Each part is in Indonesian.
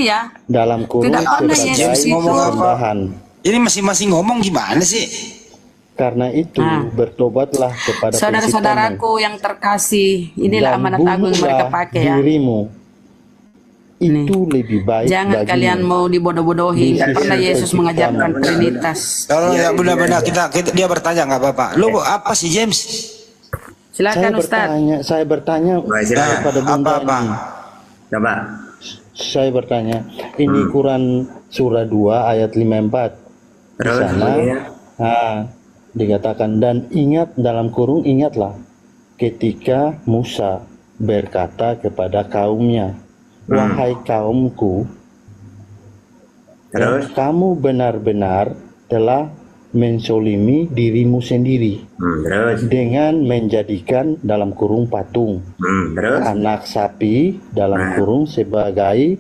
ya. dalam kurung Tidak ada sebagai Yesus itu. sesembahan. Ini masing-masing ngomong gimana sih? Karena itu bertobatlah kepada penciptamu Saudara-saudaraku yang terkasih, inilah dan amanat agung yang mereka bunuhlah pakai ya. dirimu. Itu lebih baik Jangan bagimu kalian mau di dibodoh-bodohi. Nggak sisi pernah Yesus penciptamu. mengajarkan Trinitas. Kalau ya benar-benar dia bertanya nggak apa-apa. Lu apa sih James? Silakan Ustaz. Saya bertanya kepada Bunda apa? ini. Coba. Saya bertanya, ini Quran surah 2 ayat 54. Di sana dikatakan, dan ingat dalam kurung ingatlah ketika Musa berkata kepada kaumnya, wahai kaumku, kamu benar-benar telah mensolimi dirimu sendiri dengan menjadikan dalam kurung patung anak sapi dalam kurung sebagai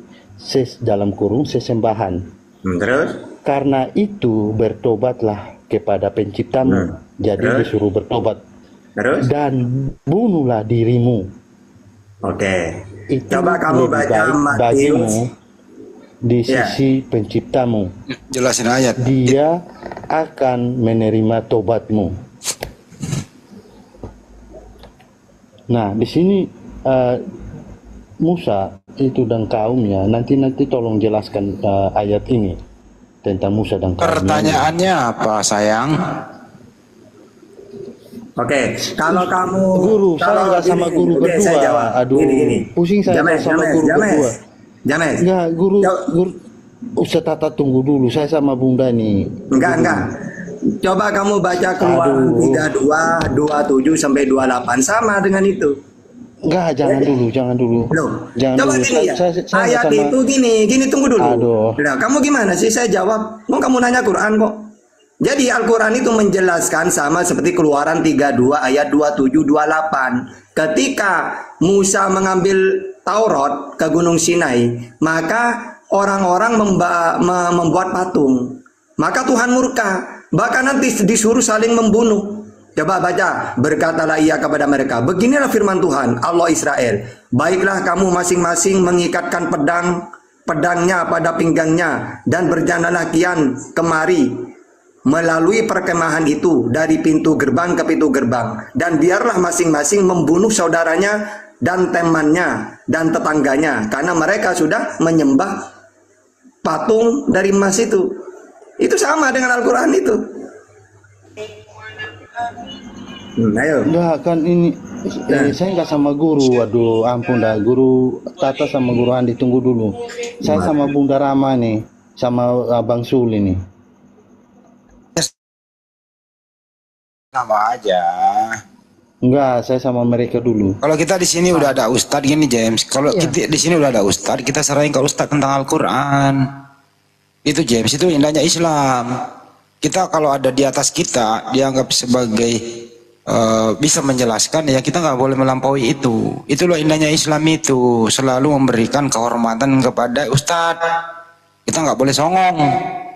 dalam kurung sesembahan. Karena itu bertobatlah kepada penciptamu. Jadi disuruh bertobat. Dan bunuhlah dirimu. Itu Coba kamu lebih baca baik bagimu di sisi penciptamu. Jelasin ayat. Dia akan menerima tobatmu. Nah, di sini Musa itu dan kaumnya, nanti tolong jelaskan ayat ini tentang Musa dan kaumnya. Pertanyaannya apa, sayang? Kalau kamu guru, saya nggak sama guru berdua. Saya jawab. Aduh, pusing saya sama guru berdua. James. Enggak, guru Ustaz Tata tunggu dulu, saya sama Bunda nih. Enggak. Coba kamu baca Keluaran 32, 27 sampai 28 sama dengan itu. Enggak, jangan dulu. Jangan Coba dulu. gini ya. Ayat sama... itu gini tunggu dulu. Aduh. Nah, kamu gimana sih? Saya jawab. Mau kamu nanya Quran kok. Jadi Al-Quran itu menjelaskan sama seperti Keluaran 32 ayat 27 28. Ketika Musa mengambil Taurat ke Gunung Sinai, maka orang-orang membuat patung. Maka Tuhan murka. Bahkan nanti disuruh saling membunuh. Coba baca, berkatalah ia kepada mereka, beginilah firman Tuhan, Allah Israel, baiklah kamu masing-masing mengikatkan pedangnya pada pinggangnya, dan berjalanlah kian kemari, melalui perkemahan itu, dari pintu gerbang ke pintu gerbang, dan biarlah masing-masing membunuh saudaranya, dan temannya, dan tetangganya, karena mereka sudah menyembah patung dari emas itu. Itu sama dengan Al-Quran itu. Ayo. Enggak kan ini saya nggak sama guru. Waduh, ampun dah. Guru Tata sama Guru Andi tunggu dulu. Saya sama Bunda Rama nih, sama Abang Sul ini. Sama aja. Enggak, saya sama mereka dulu. Kalau kita di sini udah ada Ustadz gini James. Kalau kita di sini udah ada Ustadz, kita serahin ke Ustadz tentang Al-Quran. Itu James, itu indahnya Islam. Kita kalau ada di atas kita dianggap sebagai bisa menjelaskan, ya kita nggak boleh melampaui itu. Itu loh indahnya Islam, itu selalu memberikan kehormatan kepada Ustadz. Kita nggak boleh songong.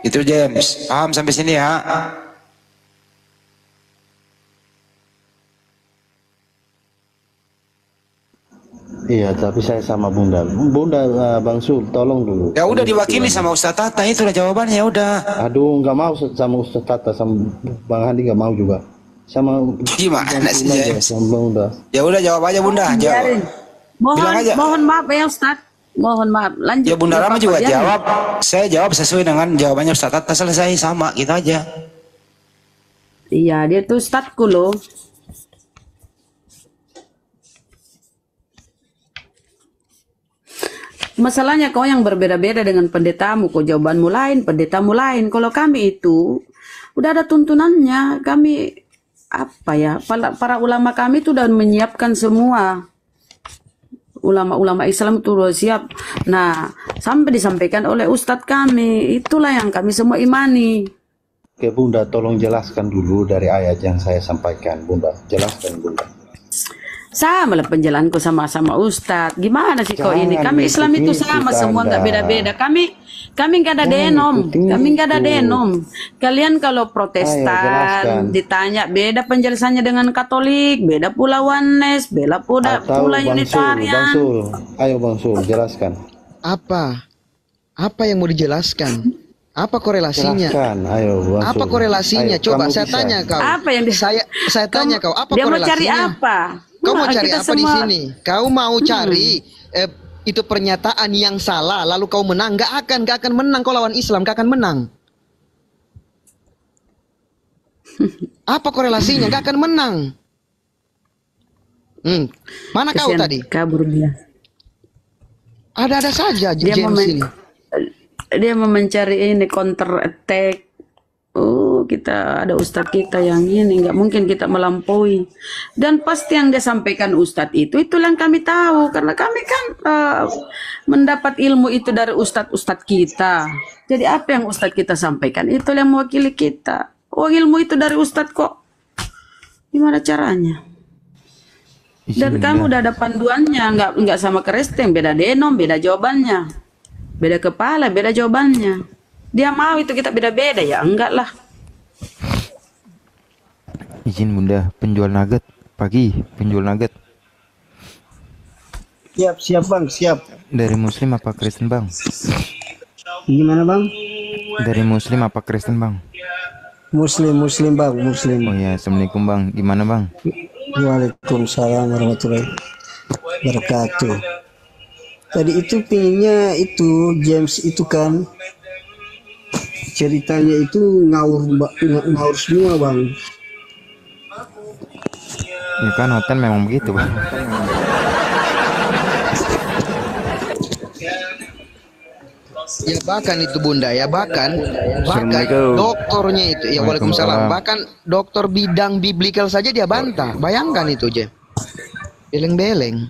Itu James, paham sampai sini ya? Iya, tapi saya sama Bunda. Bang Sul, tolong dulu. Ya udah diwakili sama Ustadz Tata, itulah jawabannya, udah. Aduh, nggak mau sama Ustadz Tata, sama Bang Handi nggak mau juga. Sama gimana sih James? Sama Bunda. Ya udah jawab aja Bunda, jawab. Mohon maaf ya Ustadz. Mohon maaf. Lanjut. Ya Bunda Rama juga jawab. Saya jawab sesuai dengan jawabannya Ustadz Tata, selesai sama gitu aja. Iya, dia tuh Ustadzku loh. Masalahnya kau yang berbeda-beda dengan pendetamu, kau jawabanmu lain, pendetamu lain. Kalau kami itu udah ada tuntunannya, kami apa ya? Para ulama kami itu udah menyiapkan semua. Ulama-ulama Islam itu udah siap. Nah, sampai disampaikan oleh Ustadz kami, itulah yang kami semua imani. Oke Bunda, tolong jelaskan dulu dari ayat yang saya sampaikan. Bunda, jelaskan Bunda. Sama lah penjalanku sama-sama Ustadz. Gimana sih kau ini? Kami Islam itu sama semua, nggak beda-beda. Kami nggak ada denom. Kami nggak ada denom. Kalian kalau Protestan ditanya beda penjelasannya dengan Katolik, beda pula Oneness, beda pula Unitarian. Ayo Bang Sul, jelaskan. Apa Apa yang mau dijelaskan? Apa korelasinya? Silahkan, ayo. Apa langsung. korelasinya? Ayo, Coba kamu saya bisa. tanya kau. Apa yang Saya tanya kau, apa dia mau korelasinya? cari apa? Kau mau Nah, cari kita apa di semua- sini? Kau mau cari itu pernyataan yang salah, lalu kau menang? Gak akan menang. Kau lawan Islam, gak akan menang. Apa korelasinya? Gak akan menang. Mana kau Kesian, tadi? kabur dia. Ada saja Dia mau James ini. dia mau mencari ini counter attack. Oh, kita ada ustadz kita yang ini, nggak mungkin kita melampaui. Dan pasti yang dia sampaikan ustadz itu yang kami tahu, karena kami kan mendapat ilmu itu dari ustadz kita. Jadi apa yang ustadz kita sampaikan itu yang mewakili kita. Oh, ilmu itu dari ustadz kok. Gimana caranya? Dan kamu udah ada panduannya, nggak sama Kristen, beda denom, beda jawabannya, beda kepala, beda jawabannya. Dia mau itu kita beda-beda, ya enggak lah. Izin Bunda, penjual nugget pagi, penjual nugget Siap bang, siap. dari Muslim apa Kristen Bang? Gimana bang? Dari Muslim apa Kristen Bang? Muslim bang, Muslim. Oh ya, Assalamualaikum Bang, gimana Bang? Waalaikumsalam warahmatullahi wabarakatuh. Tadi itu pinginnya itu James itu kan ceritanya itu ngawur semua bang. Ya kan hotel memang begitu Bang. Ya bahkan itu Bunda ya, bahkan Assalamualaikum. dokternya itu ya, waalaikumsalam, bahkan dokter bidang biblikal saja dia bantah. Bayangkan itu Jem, beleng-beleng.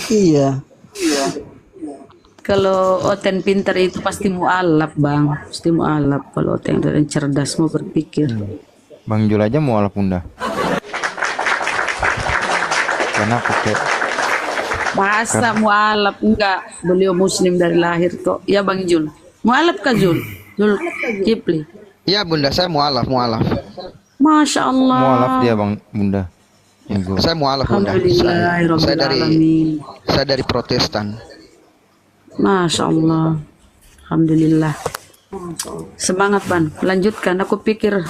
Iya. Kalau Oten pintar itu pasti mualaf bang, pasti mualaf. Kalau Oten cerdas mau berpikir. Bang Jul aja mau alaf Bunda. Karena pakai Masa mualaf enggak? Beliau Muslim dari lahir kok. Ya Bang Jul, mualaf kah Jul? Jul Kipli. Ya Bunda, saya mualaf. Masya Allah. mau alaf dia Bang Bunda. Yang gua- Saya mualaf Bunda. Alhamdulillahirrahmanirrahim. Saya dari Protestan. Masya Allah. Alhamdulillah. Semangat Ban, lanjutkan. Aku pikir,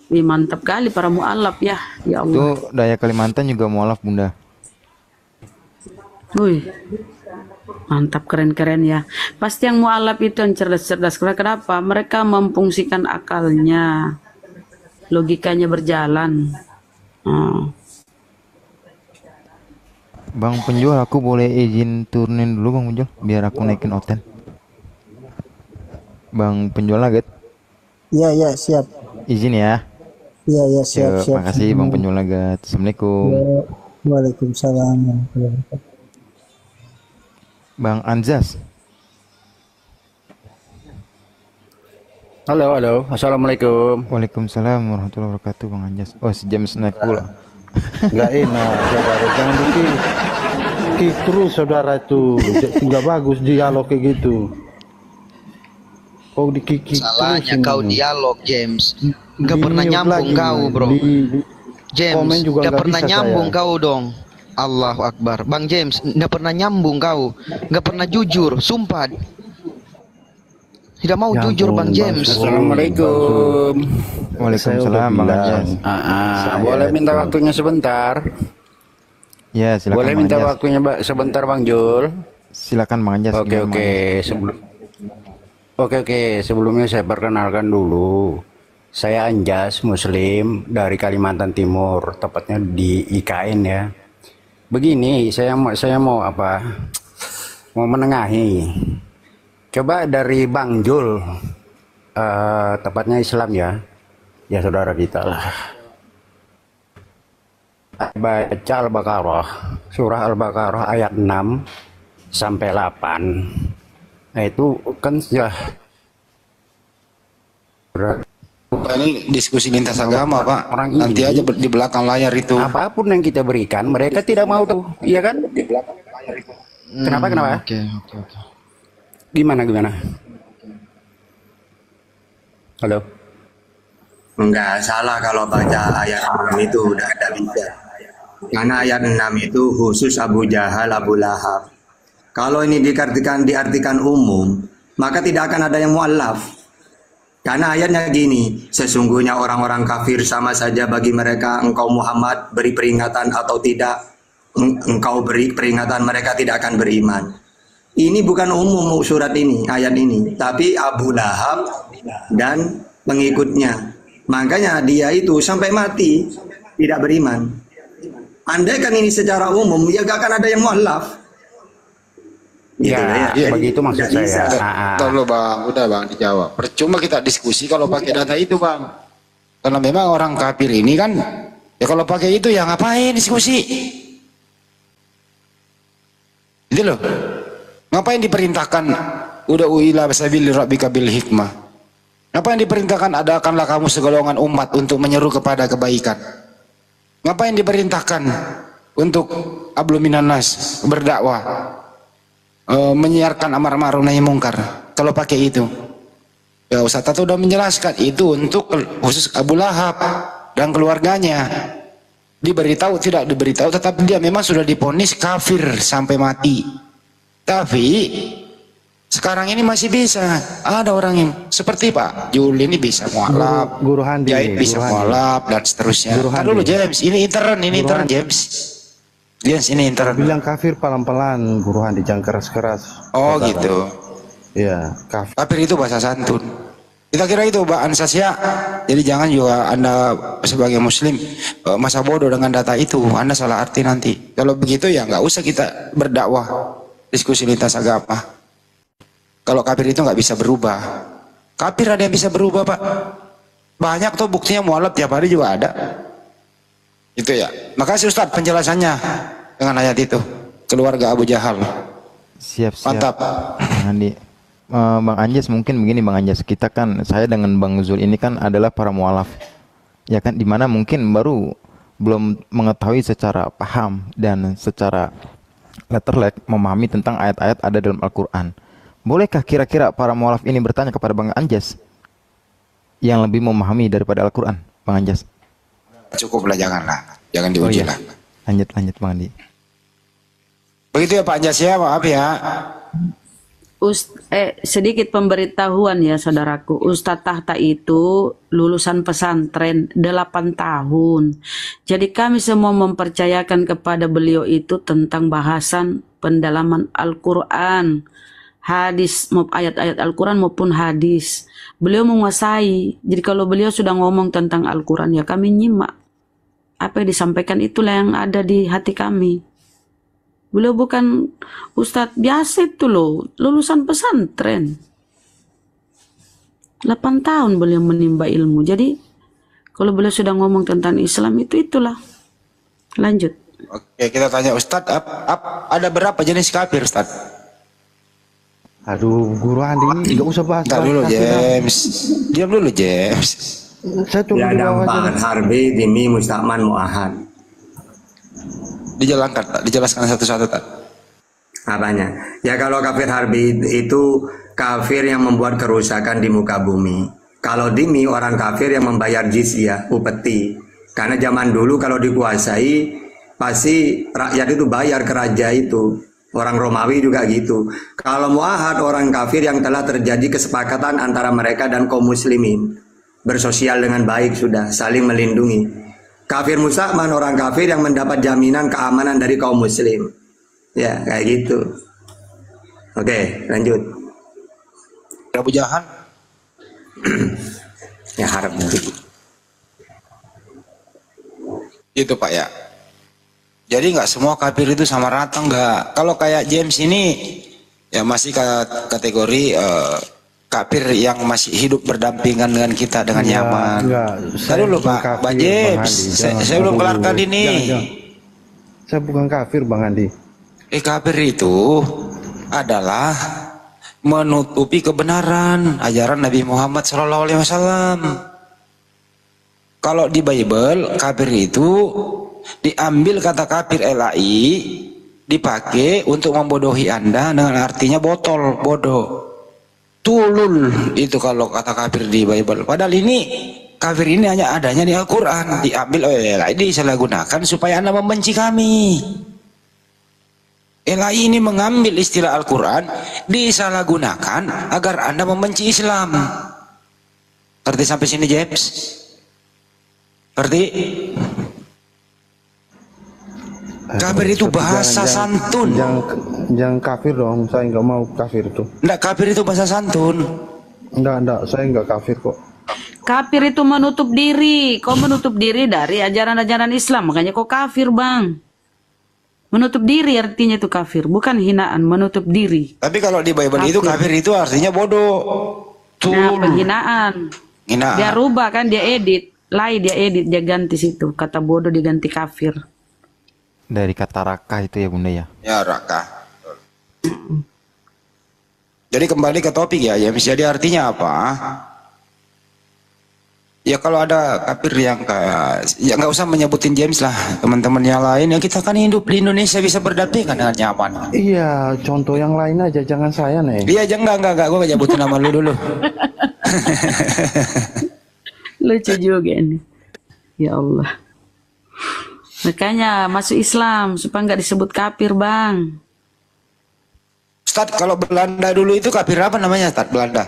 wih mantap kali para mualaf ya. Ya Allah. Itu daya Kalimantan juga mau alaf Bunda. Wih, mantap, keren-keren ya. Pasti yang mualaf itu yang cerdas-cerdas. Kenapa? Mereka memfungsikan akalnya, logikanya berjalan. Bang penjual, aku boleh izin turunin dulu Bang penjual biar aku naikin Oten. Bang penjual nugget, Iya siap. izin ya. Iya siap. Yuk, makasih Bang penjual nugget. Assalamualaikum. Waalaikumsalam warahmatullahi wabarakatuh. Bang Anzas. Halo, assalamualaikum. Waalaikumsalam warahmatullahi wabarakatuh Bang Anjas. Oh si James naik pula. Nggak enak, saudara. Jangan dikik terus, saudara itu. Nggak bagus dialog kayak gitu. Kau dikiki Salahnya terus kau ini. dialog James. Gak Di pernah mute nyambung lagi, kau bro. komen James, juga gak nggak pernah bisa nyambung saya. kau dong. Allahu Akbar. Bang James, gak pernah nyambung kau. Gak pernah jujur, sumpah. Tidak mau Ya jujur ampun, Bang James. Assalamualaikum. Waalaikumsalam Bang Anjas. Boleh minta waktunya sebentar? Ya silakan Boleh Bang minta Anjas. waktunya sebentar Bang Jul? Silakan Bang Anjas. Oke, Gimana, Bang oke. Sebelumnya saya perkenalkan dulu. Saya Anjas, Muslim dari Kalimantan Timur, tepatnya di IKN ya. Begini, saya mau apa? Mau menengahi. Coba dari Bang Jul, tepatnya Islam ya, ya saudara kita lah. Baca Al-Baqarah, surah Al-Baqarah ayat 6 sampai 8. Nah itu kan sudah Ini diskusi lintas agama Pak. Orang Nanti ini- aja di belakang layar itu. apapun yang kita berikan, mereka tidak mau tuh, iya kan? Kenapa? Oke. Gimana? Halo? Enggak salah kalau baca ayat 6 itu udah ada bisa. Karena ayat 6 itu khusus Abu Jahal, Abu Lahab. Kalau ini diartikan umum, maka tidak akan ada yang mu'allaf. Karena ayatnya gini, sesungguhnya orang-orang kafir sama saja bagi mereka engkau Muhammad beri peringatan atau tidak, engkau beri peringatan mereka tidak akan beriman. Ini bukan umum surat ini, ayat ini, tapi Abu Lahab dan pengikutnya. Makanya dia itu sampai mati tidak beriman. Andai kan ini secara umum, ya gak akan ada yang mu'allaf. Gitu, Ya, begitu maksud tidak bisa. saya. Tolong bang, udah bang dijawab. Percuma kita diskusi kalau pakai data itu bang. Karena memang orang kafir ini kan, ya kalau pakai itu ya ngapain diskusi? Itu loh. Ngapain diperintahkan udah ila sabil rabbika bil hikmah? Ngapain diperintahkan adakanlah kamu segolongan umat untuk menyeru kepada kebaikan? Ngapain diperintahkan untuk ablu minan nas berdakwah? Menyiarkan amar ma'ruf nahi mungkar. Kalau pakai itu ya Ustaz Tato udah menjelaskan itu untuk khusus Abu Lahab dan keluarganya. Diberitahu tidak diberitahu, tetapi dia memang sudah divonis kafir sampai mati. Tapi sekarang ini masih bisa ada orang yang seperti Pak Jul ini bisa mualaf, Guru Handi, Jahit bisa Guru Handi. mualaf dan seterusnya. Guru Kan Handi. dulu James, ini intern James. James ini intern. Bilang kafir pelan-pelan, Guru Handi, jangan keras-keras. Oh Saudara. gitu. Iya, kafir. Kafir itu bahasa santun. Kita kira itu Mbak Ansasya. Jadi jangan juga Anda sebagai muslim masa bodoh dengan data itu. Anda salah arti nanti. Kalau begitu ya nggak usah kita berdakwah diskusi lintas agama. Kalau kafir itu nggak bisa berubah. Kafir ada yang bisa berubah Pak. Banyak tuh buktinya mualaf tiap hari juga ada. Itu ya. Makasih Ustadz penjelasannya dengan ayat itu. Keluarga Abu Jahal. Siap. Mantap. Bang Andi. Bang Anjas mungkin begini Bang Anjas, kita kan, saya dengan Bang Zul ini kan adalah para mualaf, ya kan, dimana mungkin baru belum mengetahui secara paham dan secara letterlek memahami tentang ayat-ayat ada dalam Al-Quran. Bolehkah kira-kira para mualaf ini bertanya kepada Bang Anjas yang lebih memahami daripada Al-Quran, Bang Anjas? Cukuplah, janganlah. Jangan diuji lah. Lanjut Bang Andi. Begitu ya Pak Anjas ya, maaf ya. Sedikit pemberitahuan ya saudaraku, Ustadz Tahta itu lulusan pesantren 8 tahun. Jadi kami semua mempercayakan kepada beliau itu tentang bahasan pendalaman Al-Quran, hadis, ayat-ayat Al-Quran maupun hadis. Beliau menguasai. Jadi kalau beliau sudah ngomong tentang Al-Quran ya kami nyimak. Apa yang disampaikan itulah yang ada di hati kami. Beliau bukan ustadz biasa itu loh, lulusan pesantren. 8 tahun beliau menimba ilmu. Jadi kalau beliau sudah ngomong tentang Islam itulah. Lanjut. Oke, kita tanya Ustadz, ada berapa jenis kafir Ustadz? Aduh, Guru Handi, nggak usah bahas. Ntar dulu James. Diam dulu James. Saya tunggu Ya di ada bawah aja. 4, Harbi, Dimi, Musta'man, Mu'ahad. Dijelaskan satu-satu tak? Apanya? Ya kalau kafir harbi itu kafir yang membuat kerusakan di muka bumi. Kalau dimi orang kafir yang membayar jizyah, upeti. Karena zaman dulu kalau dikuasai pasti rakyat itu bayar ke raja itu. Orang Romawi juga gitu. Kalau muahad orang kafir yang telah terjadi kesepakatan antara mereka dan kaum muslimin. Bersosial dengan baik sudah, saling melindungi. Kafir musta'man orang kafir yang mendapat jaminan keamanan dari kaum muslim. Ya, kayak gitu. Oke, lanjut. Abu Jahal. Ya harap Gitu Pak ya. Jadi nggak semua kafir itu sama rata nggak. Kalau kayak James ini ya masih kategori kafir yang masih hidup berdampingan dengan kita dengan nyaman. Tadi dulu Pak James, saya belum kelarkan ini. Jangan. Saya bukan kafir Bang Andi. Kafir itu adalah menutupi kebenaran ajaran Nabi Muhammad SAW. Kalau di Bible kafir itu diambil kata kafir LAI dipakai untuk membodohi Anda dengan artinya botol, bodoh. Tulul itu kalau kata kafir di Bible. Padahal ini kafir ini hanya adanya di Al-Quran, diambil oleh LAI, disalahgunakan supaya Anda membenci kami. LAI ini mengambil istilah Al-Quran disalahgunakan agar Anda membenci Islam. Ngerti sampai sini, James? Ngerti? Kafir itu bahasa santun. Jangan kafir dong, saya nggak mau kafir itu. Enggak, kafir itu bahasa santun. Enggak, saya nggak kafir kok. Kafir itu menutup diri. Kau menutup diri dari ajaran-ajaran Islam. Makanya kau kafir, Bang. Menutup diri artinya itu kafir. Bukan hinaan, menutup diri. Tapi kalau di Bible itu kafir itu artinya bodoh. Nah, penghinaan. Hinaan. Dia rubah kan, dia edit. Dia edit, dia ganti situ. Kata bodoh diganti kafir. Dari kata raka itu ya Bunda ya. Ya, raka. Jadi kembali ke topik ya, James. Jadi artinya apa? Ya kalau ada kafir yang kayak, ya nggak usah menyebutin James lah, teman-teman yang lain. Ya kita kan hidup di Indonesia bisa berdampingan dengan nyaman. Iya, contoh yang lain aja, jangan saya nih. Iya, enggak, gue nggak nyebutin nama lu dulu. Lucu juga ini. Ya Allah. Makanya masuk Islam supaya nggak disebut kafir, Bang. Ustaz, kalau Belanda dulu itu kafir apa namanya, Ustaz? Belanda.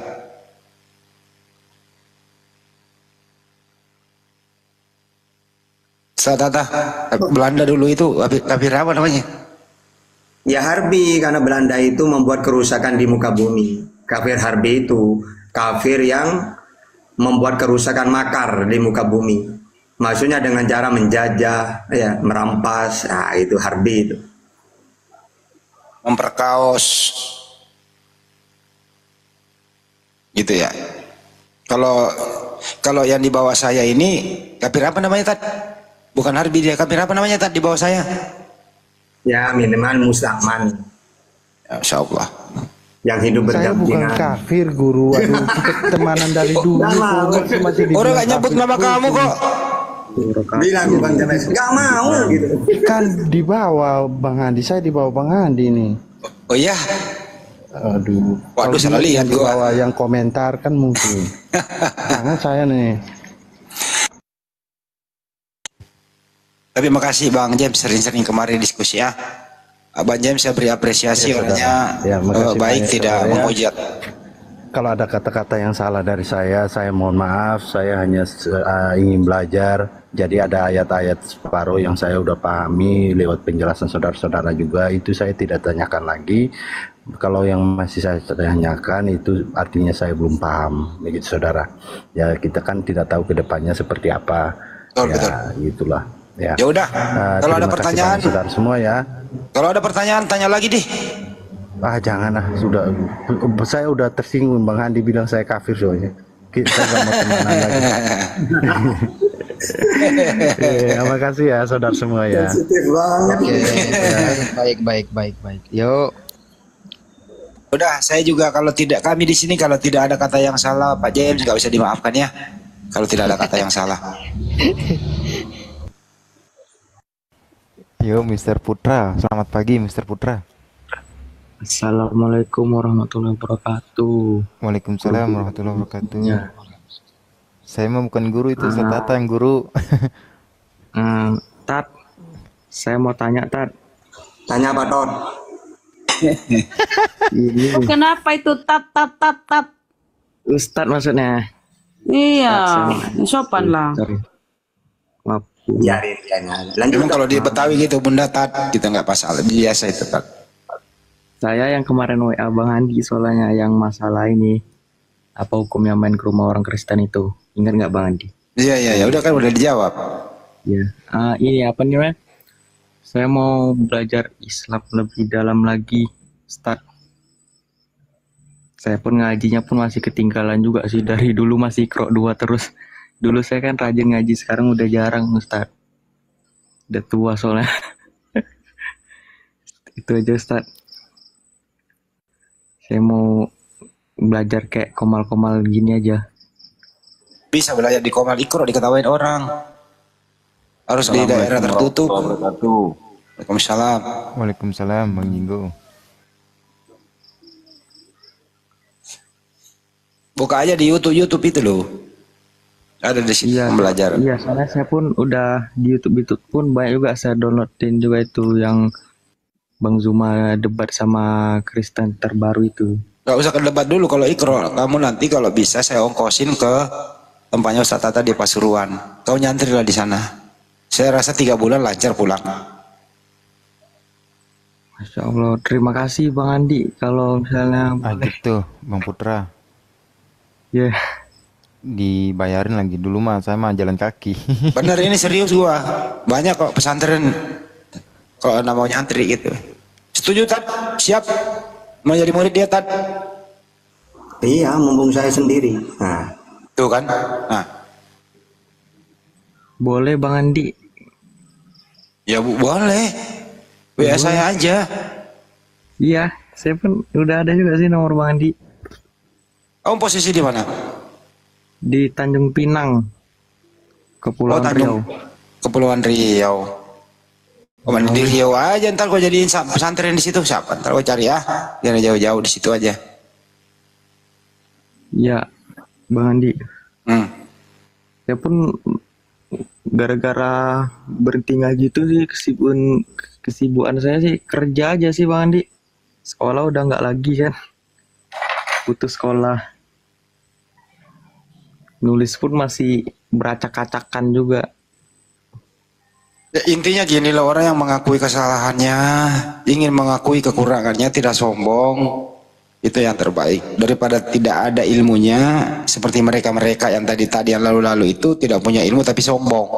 Ustaz Tata, Belanda dulu itu kafir apa namanya? Ya harbi, karena Belanda itu membuat kerusakan di muka bumi. Kafir harbi itu kafir yang membuat kerusakan makar di muka bumi. Maksudnya dengan cara menjajah, ya, merampas, nah itu harbi itu. Memperkaos, gitu ya. Kalau yang di bawah saya ini kafir apa namanya, Tad? Bukan harbi dia, kafir apa namanya, Tad, di bawah saya? Ya minimal mustakman. Ya, Insya Allah. Yang hidup Saya bukan berdampingan. kafir, guru. Aduh, kita temanan dari dulu. Masih dibilang Orang gak nyebut kafir nama terus. kamu kok. Bilang Bang James, nggak mau gitu. Kan di bawah Bang Andi, saya di bawah Bang Andi nih. Oh iya, Aduh. Waduh, Kalau salah dia lihat di gua. bawah yang komentar kan mungkin. Jangan saya nih. tapi makasih Bang James sering-sering kemari diskusi ya. Bang James saya beri apresiasi Ya, karena ya, makasih baik banyak, tidak saudara, ya. menghujat. Kalau ada kata-kata yang salah dari saya mohon maaf. Saya hanya ingin belajar. Jadi ada ayat-ayat separuh yang saya udah pahami lewat penjelasan saudara-saudara juga. Itu saya tidak tanyakan lagi. Kalau yang masih saya tanyakan itu artinya saya belum paham, begitu saudara. Ya kita kan tidak tahu kedepannya seperti apa. Betul, ya betul. gitulah. Ya. Ya udah, kalau ada Terima kasih pertanyaan, banyak, saudara semua ya. kalau ada pertanyaan tanya lagi deh. Jangan lah, sudah. Saya udah tersinggung Bang Andi bilang saya kafir soalnya. Kita nggak mau temenan lagi. Terima kasih ya saudara semua ya. Sensitif banget. Baik. Yuk. Udah, saya juga kalau tidak, kami di sini kalau tidak ada kata yang salah, Pak James nggak bisa dimaafkan ya. Kalau tidak ada kata yang salah. Yo Mr. Putra, selamat pagi Mr. Putra. Assalamualaikum warahmatullahi wabarakatuh. Waalaikumsalam warahmatullahi wabarakatuh. Ya. Saya mah bukan guru itu, Ustaz Tata yang guru. Tat, saya mau tanya Tat. Tanya apa Tot? Ini Oh, kenapa itu tat? Ustadz maksudnya. Iya, sopan lah. Sorry. Maaf. Bu. Biarin. Lanjut. Memang kalau di Betawi gitu Bunda Tat, kita nggak pasal, biasa itu Tat. Saya yang kemarin WA Bang Andi soalnya yang masalah ini apa hukumnya main ke rumah orang Kristen itu. Ingat nggak Bang Andi? Iya, udah kan udah dijawab. Ya. Ini apa nih, Mas? Saya mau belajar Islam lebih dalam lagi, Ustadz. Saya pun ngajinya pun masih ketinggalan juga sih, dari dulu masih Iqra 2 terus. Dulu saya kan rajin ngaji, sekarang udah jarang Ustadz. Udah tua soalnya. Itu aja Ustadz. Saya mau belajar kayak komal-komal gini aja. Bisa belajar di Komal Iqra, diketawain orang. Harus di daerah tertutup. Waalaikumsalam. Waalaikumsalam Bang Jinggo. Buka aja di YouTube itu loh. Ada di sini pembelajaran. Iya, soalnya saya pun udah di YouTube pun banyak juga saya downloadin juga itu yang Bang Zuma debat sama Kristen terbaru itu. Gak usah ke debat dulu kalau Ikro. Kamu nanti kalau bisa saya ongkosin ke tempatnya Ustaz Tata di Pasuruan. Kau nyantri lah di sana. Saya rasa 3 bulan lancar pulang. Masya Allah, terima kasih Bang Andi. Kalau misalnya boleh, gitu Bang Putra, ya dibayarin lagi. Dulu mah saya mah jalan kaki. Bener ini serius gua. Banyak kok pesantren kalau anda mau nyantri gitu. Setuju Tad? Siap? Mau jadi murid dia Tad? Iya, mumpung saya sendiri. Nah, Tuh kan? Nah, boleh Bang Andi. ya boleh. WA saya aja. Iya, saya pun udah ada juga sih nomor Bang Andi. Kamu posisi di mana? Di Tanjung Pinang, Kepulauan Riau. Kepulauan Riau. Oh, di Riau aja, ntar gua jadiin pesantren di situ. Siapa? Ntar gua cari ya. Jangan jauh-jauh di situ aja. Iya, Bang Andi. Hmm. Ya pun gara-gara berhenti ngaji itu sih kesibukan saya sih kerja aja sih Bang Andi. Sekolah udah nggak lagi kan. Putus sekolah. Nulis pun masih beracak-acakan juga. Ya, intinya gini loh, orang yang mengakui kesalahannya, ingin mengakui kekurangannya, tidak sombong, itu yang terbaik. Daripada tidak ada ilmunya, seperti mereka-mereka yang tadi yang lalu-lalu itu tidak punya ilmu tapi sombong.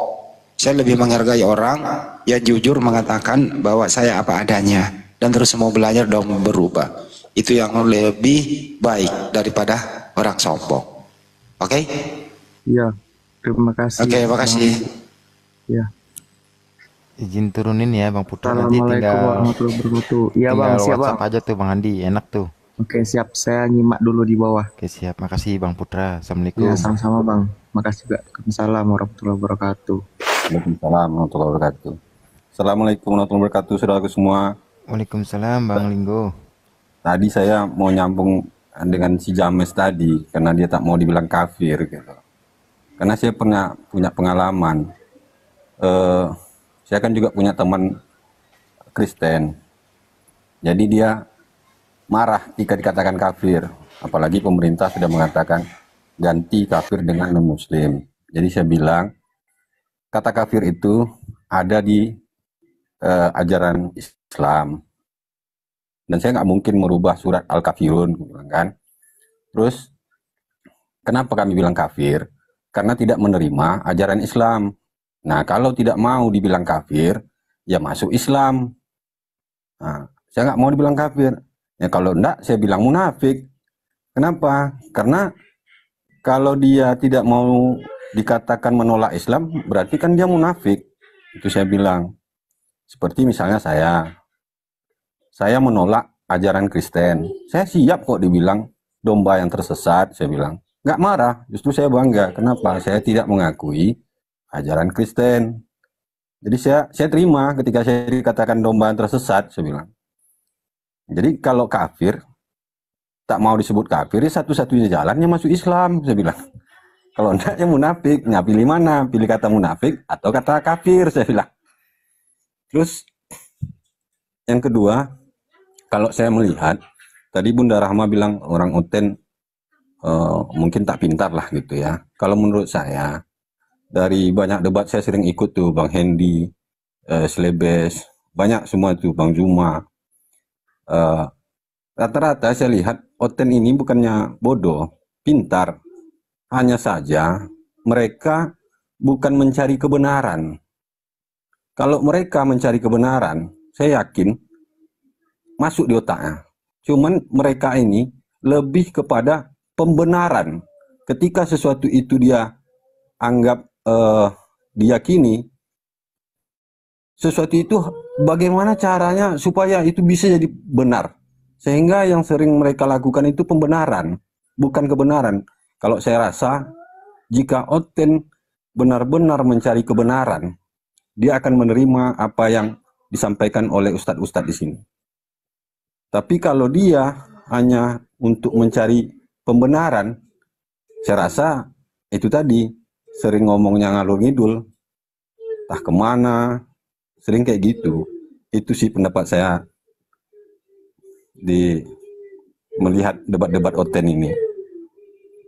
Saya lebih menghargai orang yang jujur mengatakan bahwa saya apa adanya dan terus mau belajar dan berubah. Itu yang lebih baik daripada orang sombong. Oke? Iya, terima kasih. Oke, makasih. Ya. Izin turunin ya Bang Putra, nanti Assalamualaikum tinggal warahmatullahi wabarakatuh. Iya Bang, tinggal siap Bang. WhatsApp aja tuh Bang Andi, enak tuh. Oke siap, saya nyimak dulu di bawah. Oke siap, makasih Bang Putra. Assalamualaikum. Ya sama-sama Bang. Makasih juga. Waalaikumsalam warahmatullahi wabarakatuh. Waalaikumsalam warahmatullahi wabarakatuh. Assalamualaikum warahmatullahi wabarakatuh, saudaraku semua. Waalaikumsalam Bang Linggo. Tadi saya mau nyambung dengan si James tadi, karena dia tak mau dibilang kafir gitu. Karena saya pernah punya pengalaman. Saya kan juga punya teman Kristen. Jadi dia marah jika dikatakan kafir. Apalagi pemerintah sudah mengatakan ganti kafir dengan non-muslim. Jadi saya bilang, kata kafir itu ada di ajaran Islam. Dan saya nggak mungkin merubah surat Al-Kafirun, kan? Terus, kenapa kami bilang kafir? Karena tidak menerima ajaran Islam. Nah, kalau tidak mau dibilang kafir, ya masuk Islam. Nah, saya nggak mau dibilang kafir. Ya kalau enggak, saya bilang munafik. Kenapa? Karena kalau dia tidak mau dikatakan menolak Islam, berarti kan dia munafik. Itu saya bilang. Seperti misalnya saya menolak ajaran Kristen. Saya siap kok dibilang domba yang tersesat, saya bilang. Nggak marah, justru saya bangga. Kenapa? Saya tidak mengakui ajaran Kristen. Jadi saya terima ketika saya dikatakan domba yang tersesat, saya bilang. Jadi kalau kafir, tak mau disebut kafir, satu-satunya jalannya masuk Islam, saya bilang. Kalau enggak ya munafik. Nah, pilih mana? Pilih kata munafik atau kata kafir, saya bilang. Terus yang kedua, kalau saya melihat, tadi Bunda Rahma bilang orang Uten mungkin tak pintar lah gitu ya. Kalau menurut saya, dari banyak debat saya sering ikut tuh, Bang Hendy, Slebes, banyak semua tuh, Bang Zuma. Rata-rata saya lihat Oten ini bukannya bodoh, pintar. Hanya saja mereka bukan mencari kebenaran. Kalau mereka mencari kebenaran, saya yakin masuk di otaknya. Cuman mereka ini lebih kepada pembenaran. Ketika sesuatu itu dia anggap diyakini, sesuatu itu bagaimana caranya supaya itu bisa jadi benar. Sehingga yang sering mereka lakukan itu pembenaran, bukan kebenaran. Kalau saya rasa, jika Oten benar-benar mencari kebenaran, dia akan menerima apa yang disampaikan oleh ustadz-ustadz di sini. Tapi kalau dia hanya untuk mencari pembenaran, saya rasa itu tadi, sering ngomongnya ngalur ngidul, entah kemana, sering kayak gitu. Itu sih pendapat saya di melihat debat-debat Oten ini.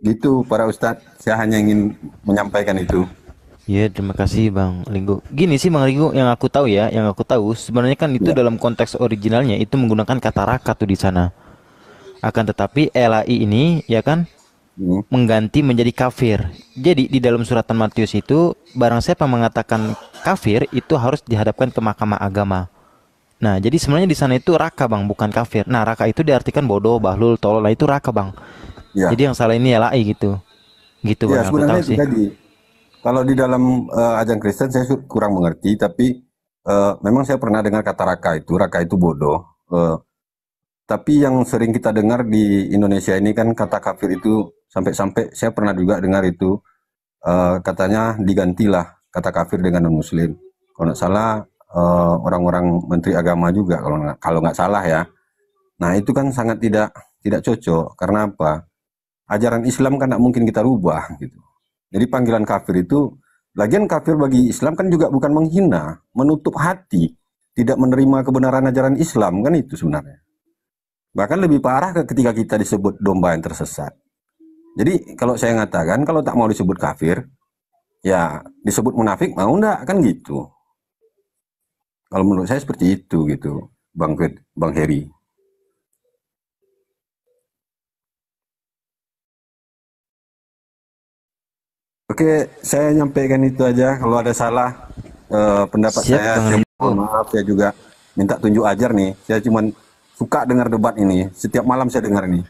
Gitu para Ustadz, saya hanya ingin menyampaikan itu. Ya, terima kasih Bang Linggo. Gini sih Bang Linggo, yang aku tahu ya, yang aku tahu sebenarnya kan itu dalam konteks originalnya itu menggunakan kata raka tuh di sana. Akan tetapi LAI ini ya kan mengganti menjadi kafir. Jadi di dalam suratan Matius itu barang siapa mengatakan kafir itu harus dihadapkan ke mahkamah agama. Nah, jadi sebenarnya di sana itu raka Bang, bukan kafir. Nah, raka itu diartikan bodoh, bahlul, tolol. Nah, itu raka Bang. Ya. Jadi yang salah ini LAI gitu. Gitu Bang, Ya, aku tahu sebenarnya sih. jadi kalau di dalam ajaran Kristen saya kurang mengerti, tapi memang saya pernah dengar kata raka itu bodoh. Tapi yang sering kita dengar di Indonesia ini kan kata kafir itu sampai-sampai saya pernah juga dengar itu katanya digantilah kata kafir dengan non-muslim. Kalau nggak salah orang-orang menteri agama juga kalau nggak salah ya. Nah itu kan sangat tidak cocok karena apa? Ajaran Islam kan nggak mungkin kita rubah gitu. Jadi panggilan kafir itu, lagian kafir bagi Islam kan juga bukan menghina, menutup hati, tidak menerima kebenaran ajaran Islam kan itu sebenarnya. Bahkan lebih parah ketika kita disebut domba yang tersesat. Jadi kalau saya ngatakan kalau tak mau disebut kafir, ya disebut munafik mau enggak kan gitu. Kalau menurut saya seperti itu gitu, Bang Heri. Oke, saya nyampaikan itu aja. Kalau ada salah pendapat saya mohon maaf. Saya juga minta tunjuk ajar nih. Saya cuman suka dengar debat ini. Setiap malam saya dengar ini.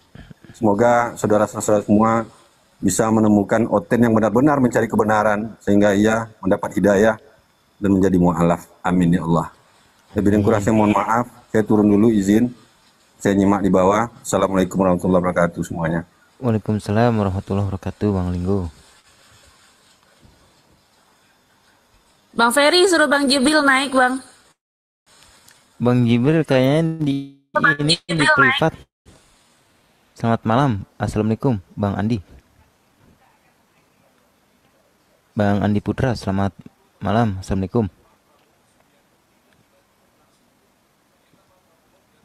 Semoga saudara-saudara semua bisa menemukan Oten yang benar-benar mencari kebenaran sehingga ia mendapat hidayah dan menjadi mu'alaf. Amin ya Allah. Lebih dan kurang saya mohon maaf. Saya turun dulu izin. Saya nyimak di bawah. Assalamualaikum warahmatullahi wabarakatuh semuanya. Waalaikumsalam warahmatullahi wabarakatuh Bang Linggo. Bang Ferry suruh Bang Jibril naik Bang. Bang Jibril kayaknya di privat. Selamat malam. Assalamualaikum Bang Andi. Bang Andi Putra, selamat malam. Assalamualaikum.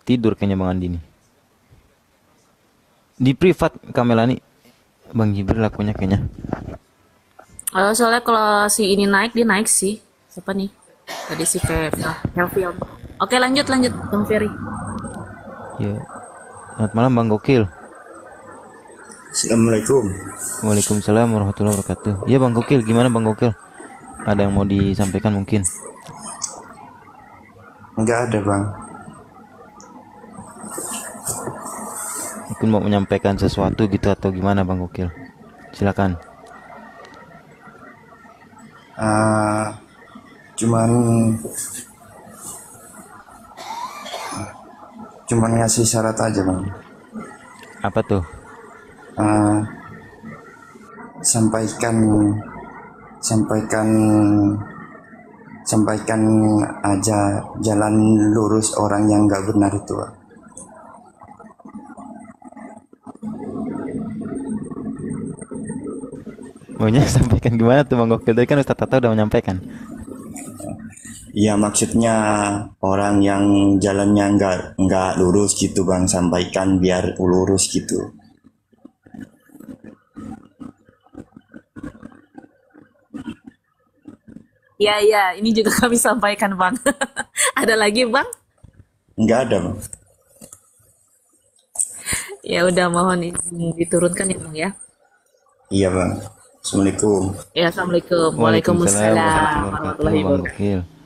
Tidur kayaknya Bang Andi nih. Di privat Kamelani. Bang Jibril lakunya kayaknya. Soalnya kalau si ini naik, dia naik sih. Siapa nih? Tadi si Kelvin. Oke lanjut Bang Ferry. Ya. Selamat malam Bang Gokil. Assalamualaikum. Waalaikumsalam warahmatullahi wabarakatuh. Ya Bang Gokil, gimana Bang Gokil? Ada yang mau disampaikan mungkin? Enggak ada Bang. Mungkin mau menyampaikan sesuatu gitu atau gimana Bang Gokil? Silakan. Cuman ngasih syarat aja Bang. Apa tuh? Sampaikan aja jalan lurus orang yang nggak benar itu Bang. Maunya sampaikan gimana tuh Bang Gokil? Tadi kan Ustaz Tata udah menyampaikan. Iya maksudnya orang yang jalannya nggak lurus gitu Bang, sampaikan biar lurus gitu. Iya, ini juga kami sampaikan Bang. Ada lagi Bang? Enggak ada Bang. Ya udah mohon izin diturunkan ya Bang ya. Iya Bang. Assalamualaikum. Ya Assalamualaikum. Waalaikumsalam warahmatullahi wabarakatuh.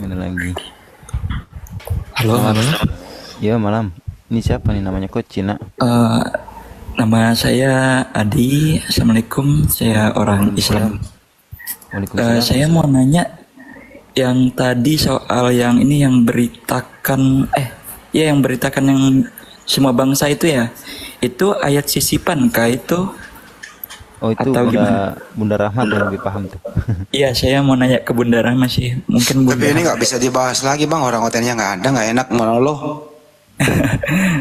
Ada lagi. Halo. Ya malam. Ini siapa nih namanya kok Cina? Nama saya Adi. Assalamualaikum. Saya orang Islam. Saya mau nanya yang tadi soal yang ini yang beritakan yang beritakan yang semua bangsa itu ya. Itu ayat sisipan kah itu? Oh itu Atau Bunda Rahmat yang lebih paham tuh. Iya, saya mau nanya ke Bunda Rahma sih. Mungkin Bunda Tapi ini nggak bisa dibahas lagi bang, orang hotelnya nggak ada, nggak enak menoloh.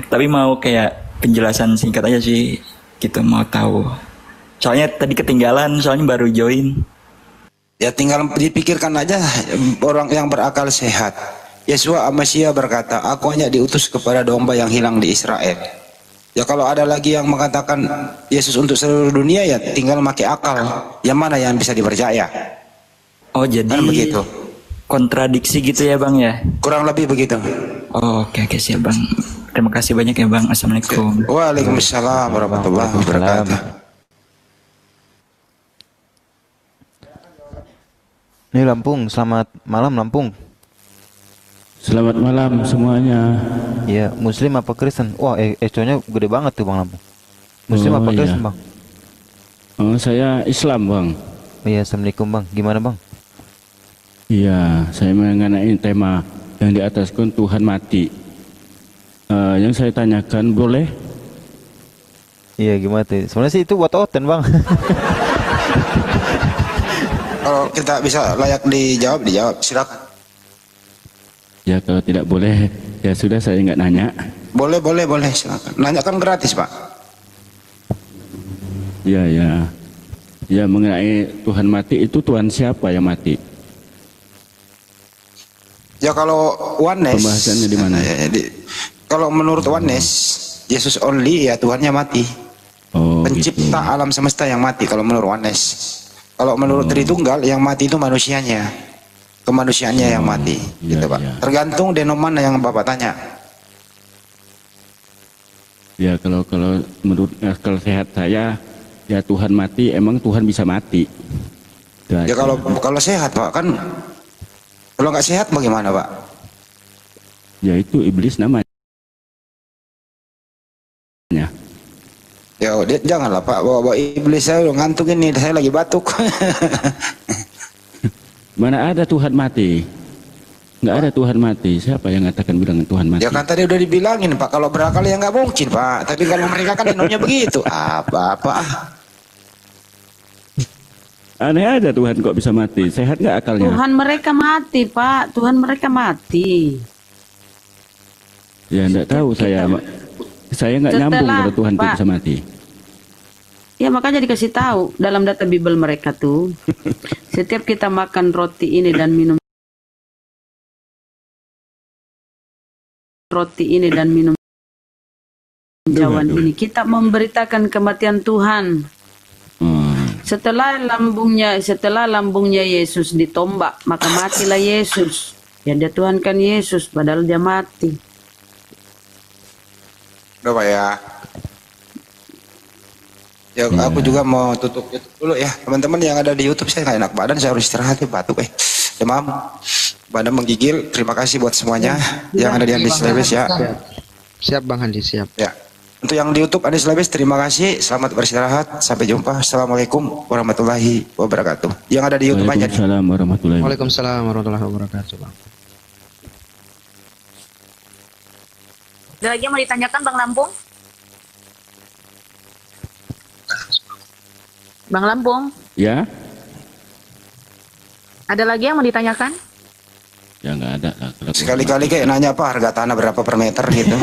Tapi mau kayak penjelasan singkat aja sih. Kita mau tahu. Soalnya tadi ketinggalan, soalnya baru join. Ya tinggal dipikirkan aja orang yang berakal sehat. Yesua Amasia berkata, aku hanya diutus kepada domba yang hilang di Israel. Ya kalau ada lagi yang mengatakan Yesus untuk seluruh dunia, ya tinggal pakai akal. Yang mana yang bisa dipercaya? Oh jadi kan begitu. Kontradiksi gitu ya bang ya? Kurang lebih begitu. Oh, oke siap bang. Terima kasih banyak ya bang. Assalamualaikum. Waalaikumsalam warahmatullahi wabarakatuh. Ini Lampung, selamat malam Lampung. Selamat malam semuanya. Iya, Muslim apa Kristen? Wah, econya gede banget tuh Bang Lampung. Muslim apa Kristen Bang? Oh, saya Islam Bang. Oh, iya, Assalamualaikum Bang. Gimana Bang? Iya, saya mengenai tema yang di ataskan Tuhan mati. Yang saya tanyakan boleh? Iya, gimana tuh? Sebenarnya sih itu buat oten Bang. Kalau kita bisa layak dijawab, silakan. Ya kalau tidak boleh, ya sudah saya nggak nanya. Boleh, silakan. Nanya kan gratis Pak. Ya. Ya mengenai Tuhan mati itu Tuhan siapa yang mati? Ya kalau oneness. Pembahasannya di mana? Kalau menurut oneness, Yesus only ya Tuhannya mati. Oh, pencipta alam semesta yang mati kalau menurut oneness. Kalau menurut Tritunggal yang mati itu manusianya. Kemanusiaannya yang mati, gitu Pak. Tergantung denoman yang Bapak tanya. Ya kalau menurut akal sehat saya, ya Tuhan mati, emang Tuhan bisa mati. Ya kalau sehat Pak, kan kalau nggak sehat bagaimana Pak? Ya itu iblis namanya. Ya janganlah Pak, bawa iblis, saya udah ngantuk ini, saya lagi batuk. Mana ada Tuhan mati? Nggak ada Tuhan mati. Siapa yang ngatakan bilang Tuhan mati? Ya kan tadi udah dibilangin Pak, kalau berakal ya nggak mungkin Pak. Tapi kalau mereka kan minumnya begitu. Apa? Aneh ada Tuhan kok bisa mati. Sehat nggak akalnya? Tuhan mereka mati Pak, Tuhan mereka mati. Ya nggak tahu saya nggak nyambung kalau Tuhan itu bisa mati. Ya makanya dikasih tahu dalam data Bible mereka tuh. Setiap kita makan roti ini dan minum jauhan ini, kita memberitakan kematian Tuhan. Setelah lambungnya Yesus ditombak, maka matilah Yesus. Ya dia Tuhankan Yesus padahal dia mati. Udah Pak ya. Ya aku juga mau tutup dulu ya. Teman-teman yang ada di YouTube, saya nggak enak badan, saya harus istirahat ya, batuk demam, badan menggigil. Terima kasih buat semuanya yang ada di Andis Labes ya. Siap Bang Andi, siap. Ya. Untuk yang di YouTube Andis Labes, terima kasih. Selamat beristirahat. Sampai jumpa. Assalamualaikum warahmatullahi wabarakatuh. Yang ada di YouTube aja. Waalaikumsalam warahmatullahi wabarakatuh Bang. Ada lagi yang mau ditanyakan Bang Lampung? Bang Lampung? Ya. Ada lagi yang mau ditanyakan? Ya nggak ada. Sekali-kali kayak nanya apa harga tanah berapa per meter gitu.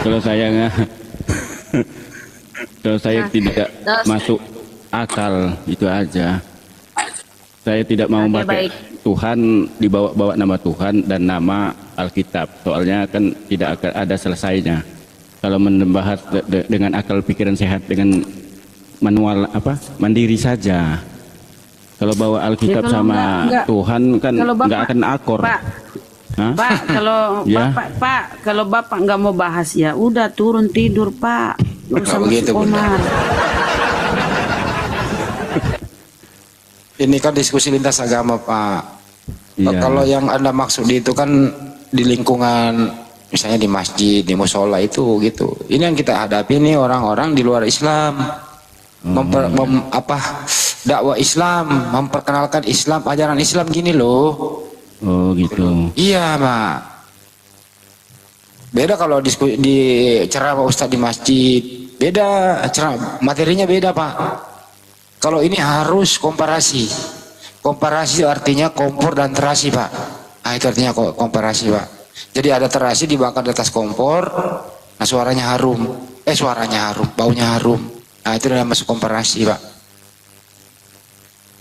Kalau saya tidak masuk akal itu aja. Saya tidak mau pakai Tuhan, dibawa nama Tuhan dan nama Alkitab. Soalnya kan tidak akan ada selesainya. Kalau membahas dengan akal pikiran sehat, dengan manual mandiri saja. Kalau bawa Alkitab sama Tuhan kan nggak akan akor. Pak, kalau kalau Bapak nggak mau bahas ya udah turun tidur Pak. Nggak usah masuk komar. Ini kan diskusi lintas agama Pak. Kalau yang Anda maksud itu kan di lingkungan misalnya di masjid, di musola itu gitu. Ini yang kita hadapi nih orang-orang di luar Islam. Dakwah Islam, memperkenalkan Islam, ajaran Islam gini loh. Oh gitu. Iya Pak. Beda kalau di ceramah Ustadz di masjid, beda materinya beda Pak. Kalau ini harus komparasi. Komparasi artinya kompor dan terasi Pak. Nah itu artinya komparasi Pak. Jadi ada terasi dibakar di atas kompor, nah suaranya harum. Suaranya harum, baunya harum. Nah itu udah masuk komparasi Pak.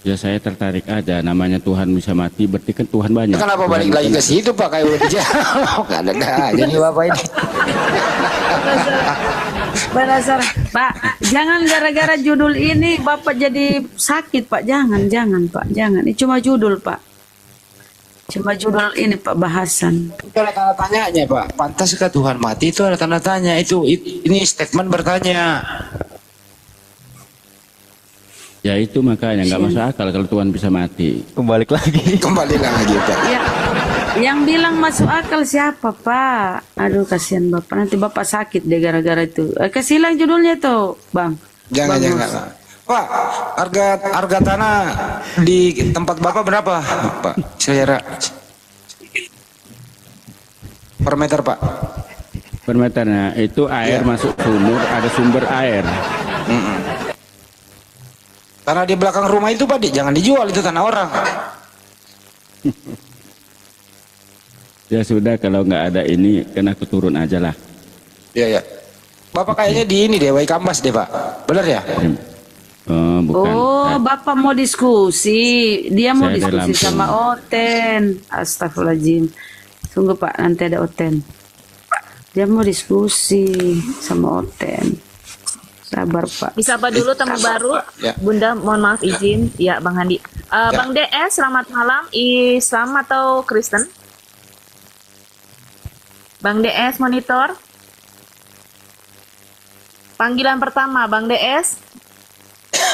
Ya saya tertarik aja, namanya Tuhan bisa mati, berarti kan Tuhan banyak. Kenapa balik lagi ke situ Pak, kayak udah dijawab? Gak ada aja nih Bapak ini. Berdasar, Pak, jangan gara-gara judul ini Bapak jadi sakit Pak, jangan Pak, jangan. Ini cuma judul Pak. Cuma judul ini Pak, bahasan. Itu ada tanda tanyanya Pak, pantaskah Tuhan mati, itu ada tanda tanya, ini statement bertanya. Ya itu makanya nggak masuk akal kalau Tuhan bisa mati. Kembali lagi Pak. Ya, yang bilang masuk akal siapa Pak? Aduh kasihan Bapak, nanti Bapak sakit deh gara-gara itu. Kasih lang judulnya tuh Bang. Jangan. Pak, harga tanah di tempat Bapak berapa Pak? Secara per meter Pak? Per meternya itu air masuk sumur, ada sumber air. Tanah di belakang rumah itu Pak, jangan dijual, itu tanah orang. Ya sudah, kalau nggak ada ini kan aku turun aja lah. Iya. Bapak kayaknya di ini deh, Waikambas deh Pak. Bener ya? Bukan. Oh, Bapak mau diskusi. Dia mau Saya dari diskusi Lampung. sama Oten. Astagfirullahaladzim. Tunggu Pak, nanti ada Oten. Dia mau diskusi sama Oten. Sabar Pak. Bisa apa dulu tamu baru? Ya. Bunda, mohon maaf izin. Ya, Bang Handi. Bang DS, selamat malam. Islam atau Kristen? Bang DS, monitor. Panggilan pertama, Bang DS.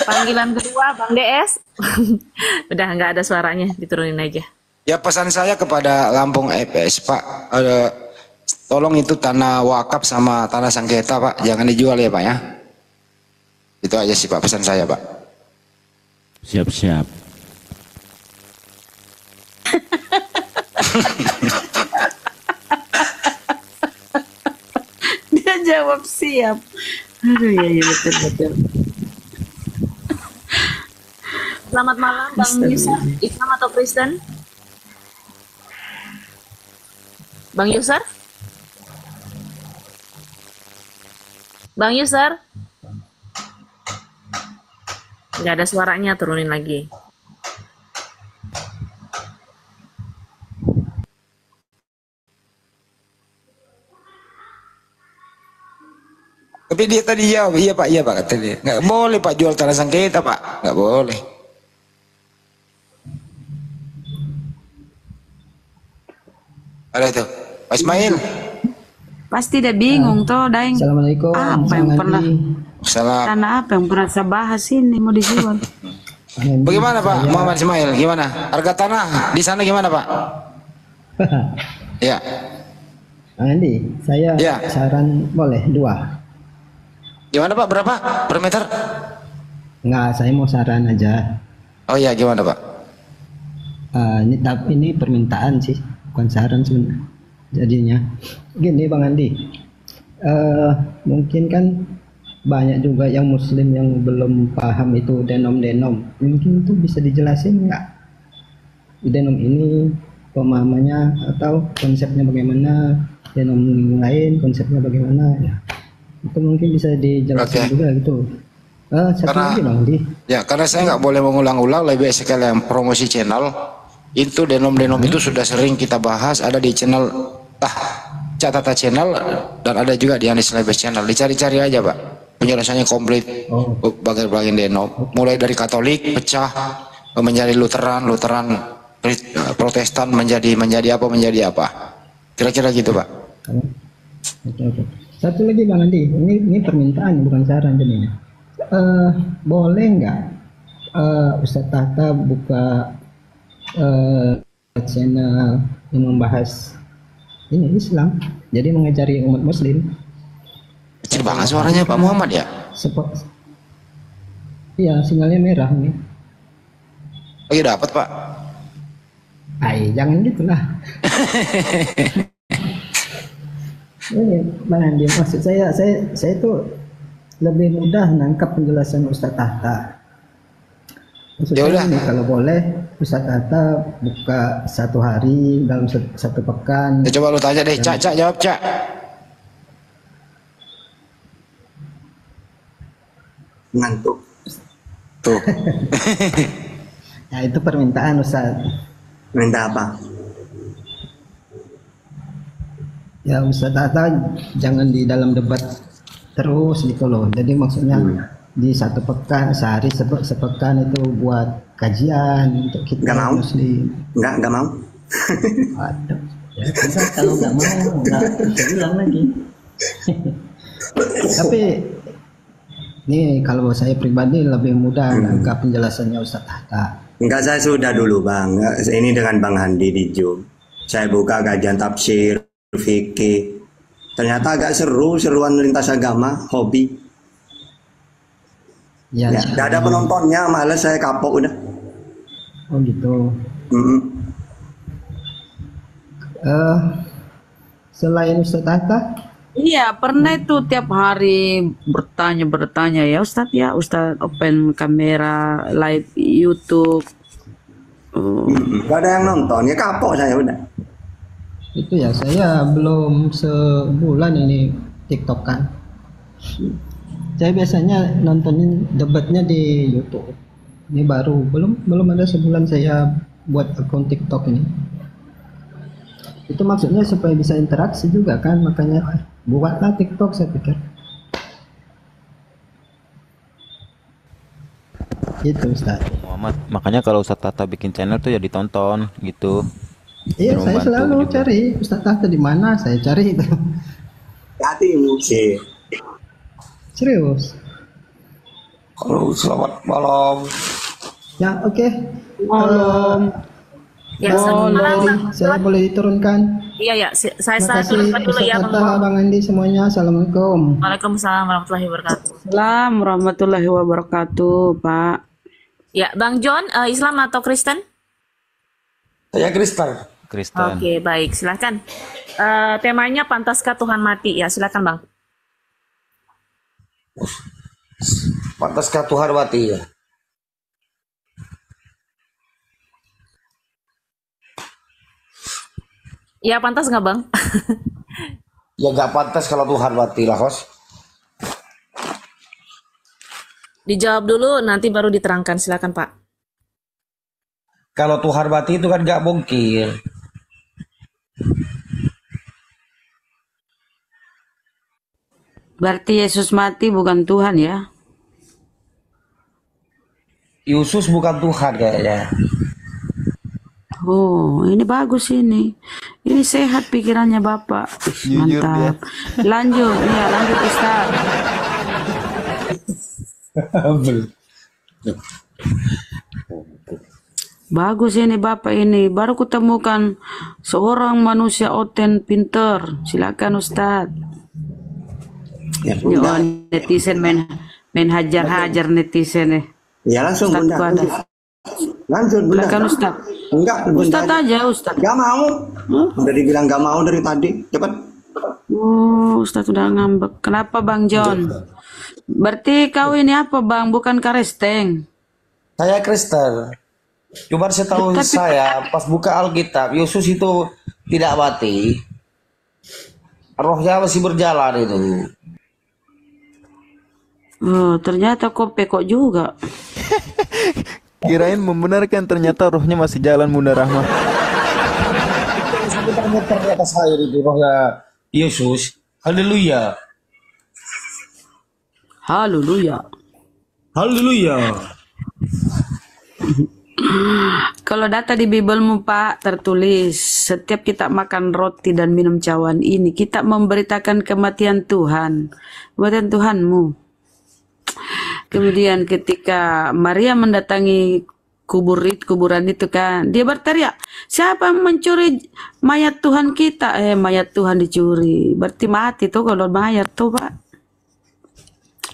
Panggilan kedua, Bang DS. Udah nggak ada suaranya, diturunin aja. Ya pesan saya kepada Lampung EPS Pak, tolong itu tanah wakaf sama tanah sengketa Pak, jangan dijual ya Pak ya. Itu aja sih Pak pesan saya Pak. Siap-siap. Dia jawab siap. Aduh ya betul. Selamat malam, Bang Yusar. Islam atau Kristen? Bang Yusar? Bang Yusar? Nggak ada suaranya, turunin lagi. Tapi dia tadi jawab, iya Pak kata dia. Nggak boleh Pak jual tanah sengketa Pak, nggak boleh. Ada itu, Pak Ismail. Pasti dia bingung toh, Daeng. Assalamualaikum. Apa yang pernah tanah apa yang pernah saya bahas ini mau dijual? Bagaimana Pak Muhammad Ismail? Gimana? Harga tanah di sana gimana Pak? Ya. Andi, saya saran boleh 2. Gimana Pak? Berapa per meter? Enggak, saya mau saran aja. Oh iya, gimana Pak? Ini permintaan sih, bukan saran sebenarnya. Jadinya gini Bang Andi, mungkin kan banyak juga yang muslim yang belum paham itu denom. Mungkin itu bisa dijelasin nggak? Denom ini pemahamannya atau konsepnya bagaimana, denom lain konsepnya bagaimana ya. Itu mungkin bisa dijelaskan juga gitu. Satu lagi Bang Andi. Ya, karena saya nggak boleh mengulang-ulang, lebih sekalian promosi channel. Itu denom-denom itu sudah sering kita bahas, ada di channel Catata channel dan ada juga di Anis Lebes channel. Dicari-cari aja Pak, penjelasannya komplit. Bagian denom, mulai dari Katolik pecah menjadi Lutheran, Protestan menjadi apa. Kira-kira gitu Pak. Oke. Satu lagi Bang Andi, ini permintaan bukan saran jadinya. Boleh nggak Ustadz Tahta buka channel yang membahas ini Islam, jadi mengajari umat muslim. Kecil banget suaranya Pak Muhammad ya? Iya, sinyalnya merah nih. Oh iya dapat Pak. Jangan gitulah. Ini Bang Andi, maksud saya tuh lebih mudah nangkap penjelasan Ustadz Tahta. Maksud Ya saya udah. ini kalau boleh Ustadz Tahta buka 1 hari dalam satu pekan. Ya, coba lu tanya deh, Cak, jawab Cak. Ngantuk. Tuh. Nah itu permintaan Ustadz. Minta apa? Ya Ustadz Tahta jangan di dalam debat terus gitu loh. Jadi maksudnya di 1 pekan, sehari sepekan itu buat kajian untuk kita Nggak mau? Muslim. Nggak mau. Waduh. Ya, kita kalau nggak mau nggak bisa bilang lagi. Tapi ini kalau saya pribadi lebih mudah nangkap penjelasannya Ustadz Tahta. Enggak, saya sudah dulu Bang. Ini dengan Bang Handi di Zoom. Saya buka kajian tafsir, fikih. Ternyata agak seruan lintas agama, hobi. Ya, Nggak ada penontonnya, males saya kapok udah. Oh gitu. Selain Ustadz Tahta, Iya, pernah itu tiap hari bertanya ya Ustadz ya. Ustadz open kamera, live YouTube. Gak ada yang nonton, ya kapok saya udah. itu ya saya belum sebulan ini TikTok kan. Saya biasanya nontonin debatnya di YouTube. Ini baru belum ada sebulan saya buat akun TikTok ini. Itu maksudnya supaya bisa interaksi juga kan, makanya buatlah TikTok saya pikir. Itu Ustaz. Muhammad, makanya kalau Ustadz Tahta bikin channel tuh ya ditonton gitu. Iya, Biar saya membantu selalu juga. cari Ustaz Tahta di mana, saya cari itu. Hati sih. Serius. Halo, selamat malam. Ya, oke. Malam. Ya, selamat malam, Bang. Saya boleh diturunkan. Iya ya, saya Terima kasih turunkan dulu ya, Ustaz Bang. Tahta, Bang Andi semuanya. Assalamualaikum. Waalaikumsalam warahmatullahi wabarakatuh. Assalamualaikum warahmatullahi wabarakatuh, Pak. Ya, Bang John, Islam atau Kristen? Saya Kristen. Oke, baik, silakan. Temanya pantaskah Tuhan mati? Ya, silakan Bang. Pantaskah Tuhan mati ya? Ya, pantas nggak Bang? Ya nggak pantas kalau Tuhan mati lah, Hos. Dijawab dulu, nanti baru diterangkan. Silakan Pak. Kalau Tuhan mati itu kan nggak mungkin. Berarti Yesus mati bukan Tuhan ya? Yesus bukan Tuhan kayaknya. Oh, ini bagus ini. Ini sehat pikirannya Bapak. Ih, mantap. Lanjut, ya lanjut Ustaz. Bagus ini Bapak ini. Baru kutemukan seorang manusia oten pinter. Silakan Ustaz. Ya, Ini oh, netizen main hajar-hajar netizen nih. Ya langsung Ustaz, Bunda. gua ada. Lanjut Bunda. Silakan Ustaz. Enggak, Ustaz aja Ustaz. Gak mau. Udah dibilang gak mau dari tadi. Cepat. Oh, Ustaz udah ngambek. Kenapa Bang John? Berarti kau ini apa Bang? Bukan Karesteng? Saya Kristen. Cuma setahu saya pas buka Alkitab, Yesus itu tidak mati. Rohnya masih berjalan itu. Oh, ternyata kau pekok juga. Kirain membenarkan, ternyata rohnya masih jalan, Bunda Rahma. Muter-muter di atas air itu rohnya Yesus. Haleluya. Haleluya. Haleluya. Kalau data di Bibelmu Pak tertulis setiap kita makan roti dan minum cawan ini kita memberitakan kematian Tuhan, kematian Tuhanmu. Kemudian ketika Maria mendatangi kuburan itu kan, dia berteriak, siapa yang mencuri mayat Tuhan kita? Mayat Tuhan dicuri. Berarti mati tuh kalau mayat tuh Pak.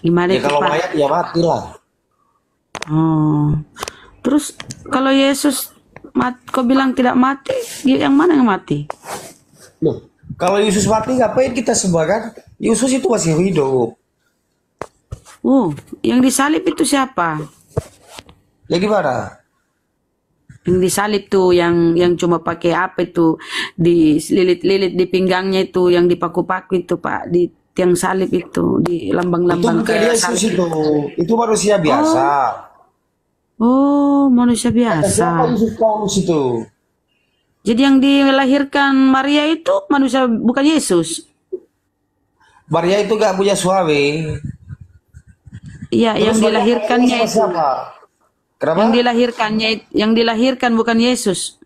Gimana Ya itu kalau Pak? mayat ya matilah. Oh. Terus kalau Yesus kau bilang tidak mati, yang mana yang mati? Loh, Kalau Yesus mati ngapain kita semua kan? Yesus itu masih hidup. Yang disalib itu siapa? Ya gimana? Yang disalib tuh yang cuma pakai apa itu, dililit-lilit di pinggangnya itu, yang dipaku-paku itu Pak, di tiang salib itu, di Itu lambang-lambang bukan Yesus itu manusia biasa. Manusia Kata siapa biasa. Yesus Paulus itu? Jadi yang dilahirkan Maria itu manusia, bukan Yesus. Maria itu gak punya suami. Iya, yang Terus Maria dilahirkannya sama itu. siapa? Kenapa? Yang dilahirkan bukan Yesus.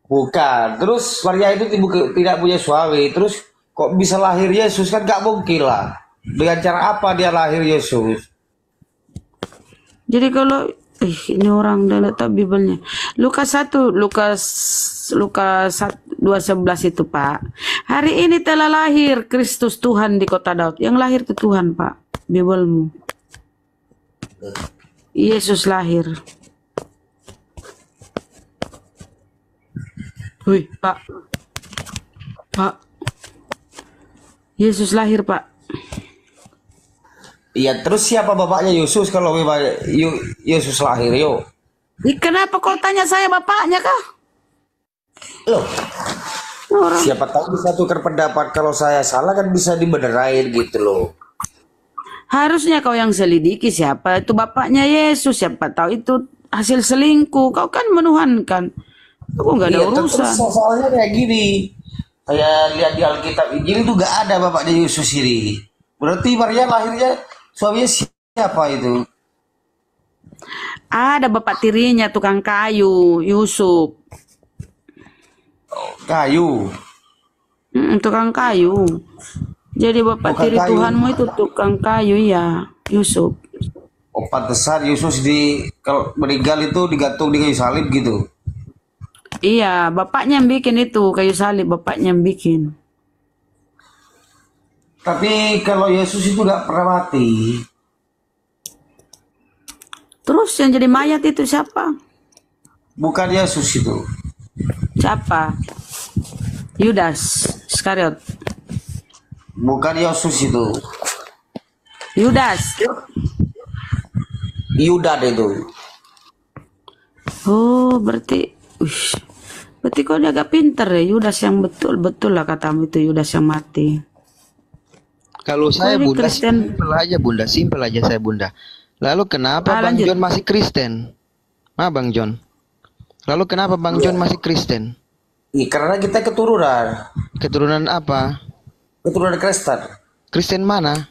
Bukan. Terus Maria itu tidak punya suami. Terus kok bisa lahir Yesus? Kan gak mungkin lah. Dengan cara apa dia lahir Yesus? Jadi kalau ini orang udah tahu Bibelnya. Lukas 2:11 itu Pak. Hari ini telah lahir Kristus Tuhan di kota Daud. Yang lahir itu Tuhan Pak. Bibelmu. Yesus lahir. Wih, Pak. Yesus lahir, Pak. Iya, terus siapa bapaknya Yesus kalau memang Yesus lahir, yuk? Kenapa kau tanya saya bapaknya kah? Loh, siapa tahu bisa tukar pendapat, kalau saya salah kan bisa dibenerain gitu loh. Harusnya kau yang selidiki siapa itu bapaknya Yesus. Siapa tahu itu hasil selingkuh. Kau kan menuhankan. Aku nggak ada urusan. Terus soalnya kayak gini. Saya lihat di Alkitab Injil itu gak ada bapaknya Yesus ini. Berarti Maria lahirnya suaminya siapa itu? Ada bapak tirinya tukang kayu, Yusuf. Kayu. Tukang kayu. Jadi bapak tiri kayu. Tuhanmu itu tukang kayu ya, Yusuf. Oh, pantesan Yesus kalau meninggal itu digantung di kayu salib gitu. Iya, bapaknya yang bikin itu kayu salib, bapaknya yang bikin. Tapi kalau Yesus itu gak pernah mati. Terus yang jadi mayat itu siapa? Bukan Yesus itu. Siapa? Yudas Iskariot. Bukan Yesus itu. Yudas. Yudas itu. Oh, berarti kau dia agak pinter ya. Yudas yang betul lah katamu itu, Yudas yang mati. Kalau saya ini Bunda Kristen. simpel aja saya Bunda. Lalu kenapa Bang lanjut. John masih Kristen? Bang John. Lalu kenapa Bang John masih Kristen? Karena kita keturunan. Keturunan apa? Keturunan Kristen. Kristen mana?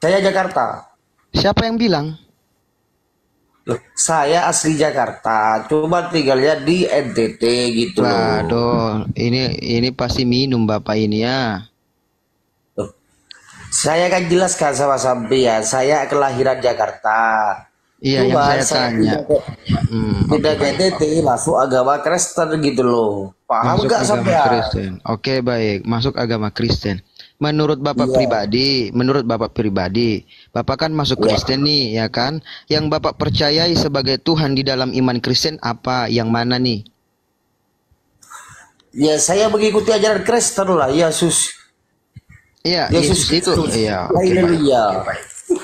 Saya Jakarta. Siapa yang bilang? Loh, saya asli Jakarta, cuma tinggalnya di NTT gitu loh. Waduh, ini pasti minum Bapak ini ya. Saya kan jelaskan sama sampean, saya kelahiran Jakarta. Iya, Cuma yang saya tanya. Tidak ke NTT, masuk agama Kristen gitu loh. Paham Masuk nggak agama sampean? Kristen. Oke, baik. Masuk agama Kristen. Menurut Bapak pribadi, Bapak kan masuk Kristen nih, ya kan? Yang Bapak percayai sebagai Tuhan di dalam iman Kristen apa? Yang mana nih? Ya, saya mengikuti ajaran Kristen lah, Yesus. Iya, Yesus Yesus itu. Kristus. Iya, oke, Haleluya.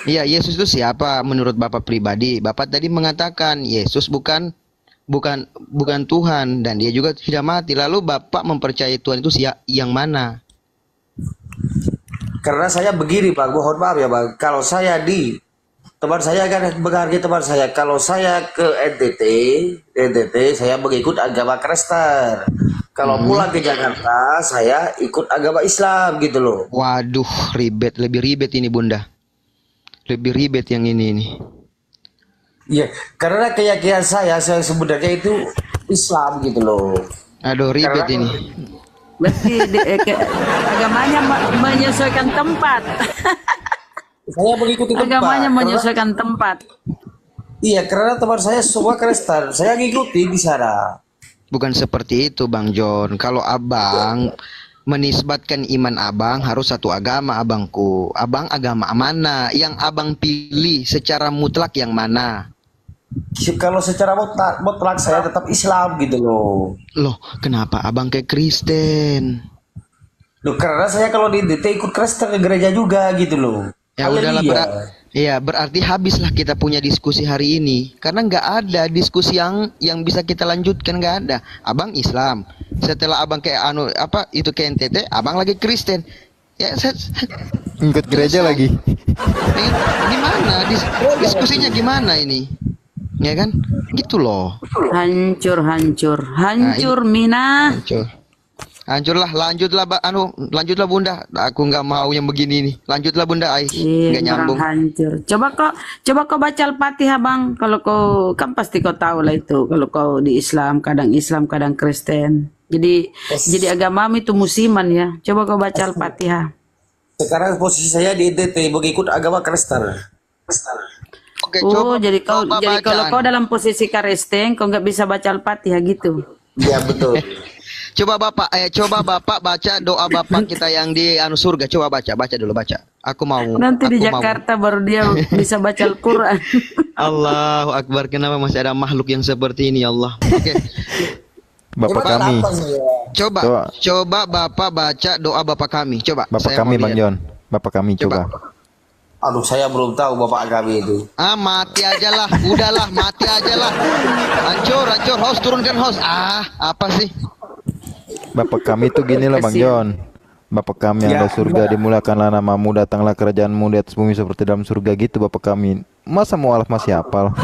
Iya, Yesus itu siapa menurut Bapak pribadi? Bapak tadi mengatakan Yesus bukan Tuhan dan dia juga tidak mati. Lalu Bapak mempercayai Tuhan itu yang mana? Karena saya begini Bang, mohon maaf ya Bang. Kalau saya teman saya kan menghargai teman saya. Kalau saya ke NTT saya mengikut agama Kristen. Kalau pulang ke Jakarta, saya ikut agama Islam gitu loh. Waduh, lebih ribet ini Bunda. Lebih ribet yang ini nih. Iya, karena keyakinan saya sebenarnya itu Islam gitu loh. Aduh, ribet Karena- ini. Berarti agamanya menyesuaikan tempat. Saya mengikuti tempat. Agamanya Karena- menyesuaikan tempat. Iya, karena teman saya semua Kristen. Saya ngikuti di sana. Bukan seperti itu Bang John. Kalau Abang menisbatkan iman Abang harus satu agama Abangku. Abang agama mana? Yang Abang pilih secara mutlak yang mana? Kalau secara mutlak saya tetap Islam gitu loh. Loh, kenapa Abang kayak Kristen? Loh, karena saya kalau di DT ikut Kristen ke gereja juga gitu loh. Ya udahlah, berarti habislah kita punya diskusi hari ini, karena nggak ada diskusi yang bisa kita lanjutkan, nggak ada. Abang Islam, setelah abang kayak itu ke NTT, abang lagi Kristen. Ya, Ikut gereja lagi. Gimana diskusinya gimana ini? Ya kan? Gitu loh. Hancur Mina. Hancurlah, lanjutlah Bunda. Aku nggak mau yang begini nih. Lanjutlah Bunda, nggak nyambung. Hancur. Coba kau baca Al-Fatihah Bang. Kalau kau kan pasti kau tahu lah itu. Kalau kau di Islam kadang Kristen. Jadi agamamu itu musiman ya. Coba kau baca Al-Fatihah. Sekarang posisi saya di DT mengikut agama Kristen. Oke, jadi kalau kau dalam posisi Kristen, kau nggak bisa baca Al-Fatihah gitu. Iya betul. Coba Bapak baca doa Bapak kita yang di surga. Coba baca dulu. Aku mau. Nanti di Jakarta baru dia bisa baca Al-Quran. Allahu Akbar. Kenapa masih ada makhluk yang seperti ini, ya Allah? Oke. Bapak kami. Coba Bapak baca doa Bapak kami. Coba. Bapak kami Bang John. Bapak kami coba. Aduh, saya belum tahu Bapak kami itu. Mati aja lah. Udahlah, mati aja lah. Hancur. Host, turunkan host. Apa sih? Bapak kami itu gini loh Bang John. Bapak kami yang ada surga, dimulakanlah namamu, datanglah kerajaanmu di atas bumi seperti dalam surga gitu Bapak kami. Masa mualaf masih hafal?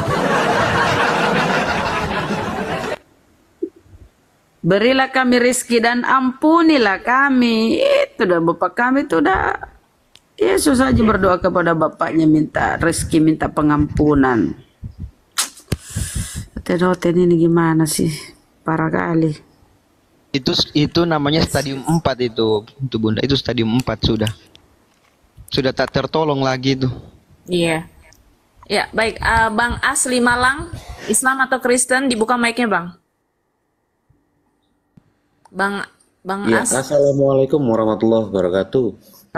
Berilah kami rezeki dan ampunilah kami. Itu dah Bapak kami itu dah. Yesus saja berdoa kepada Bapaknya minta rezeki, minta pengampunan. Hotel ini gimana sih? Parah kali. Itu namanya stadium 4 itu Bunda. Itu stadium 4 sudah. Sudah tak tertolong lagi itu. Iya. Ya, baik. Bang Asli Malang, Islam atau Kristen? Dibuka mic-nya, Bang. Bang Ya, As. Assalamualaikum warahmatullahi wabarakatuh.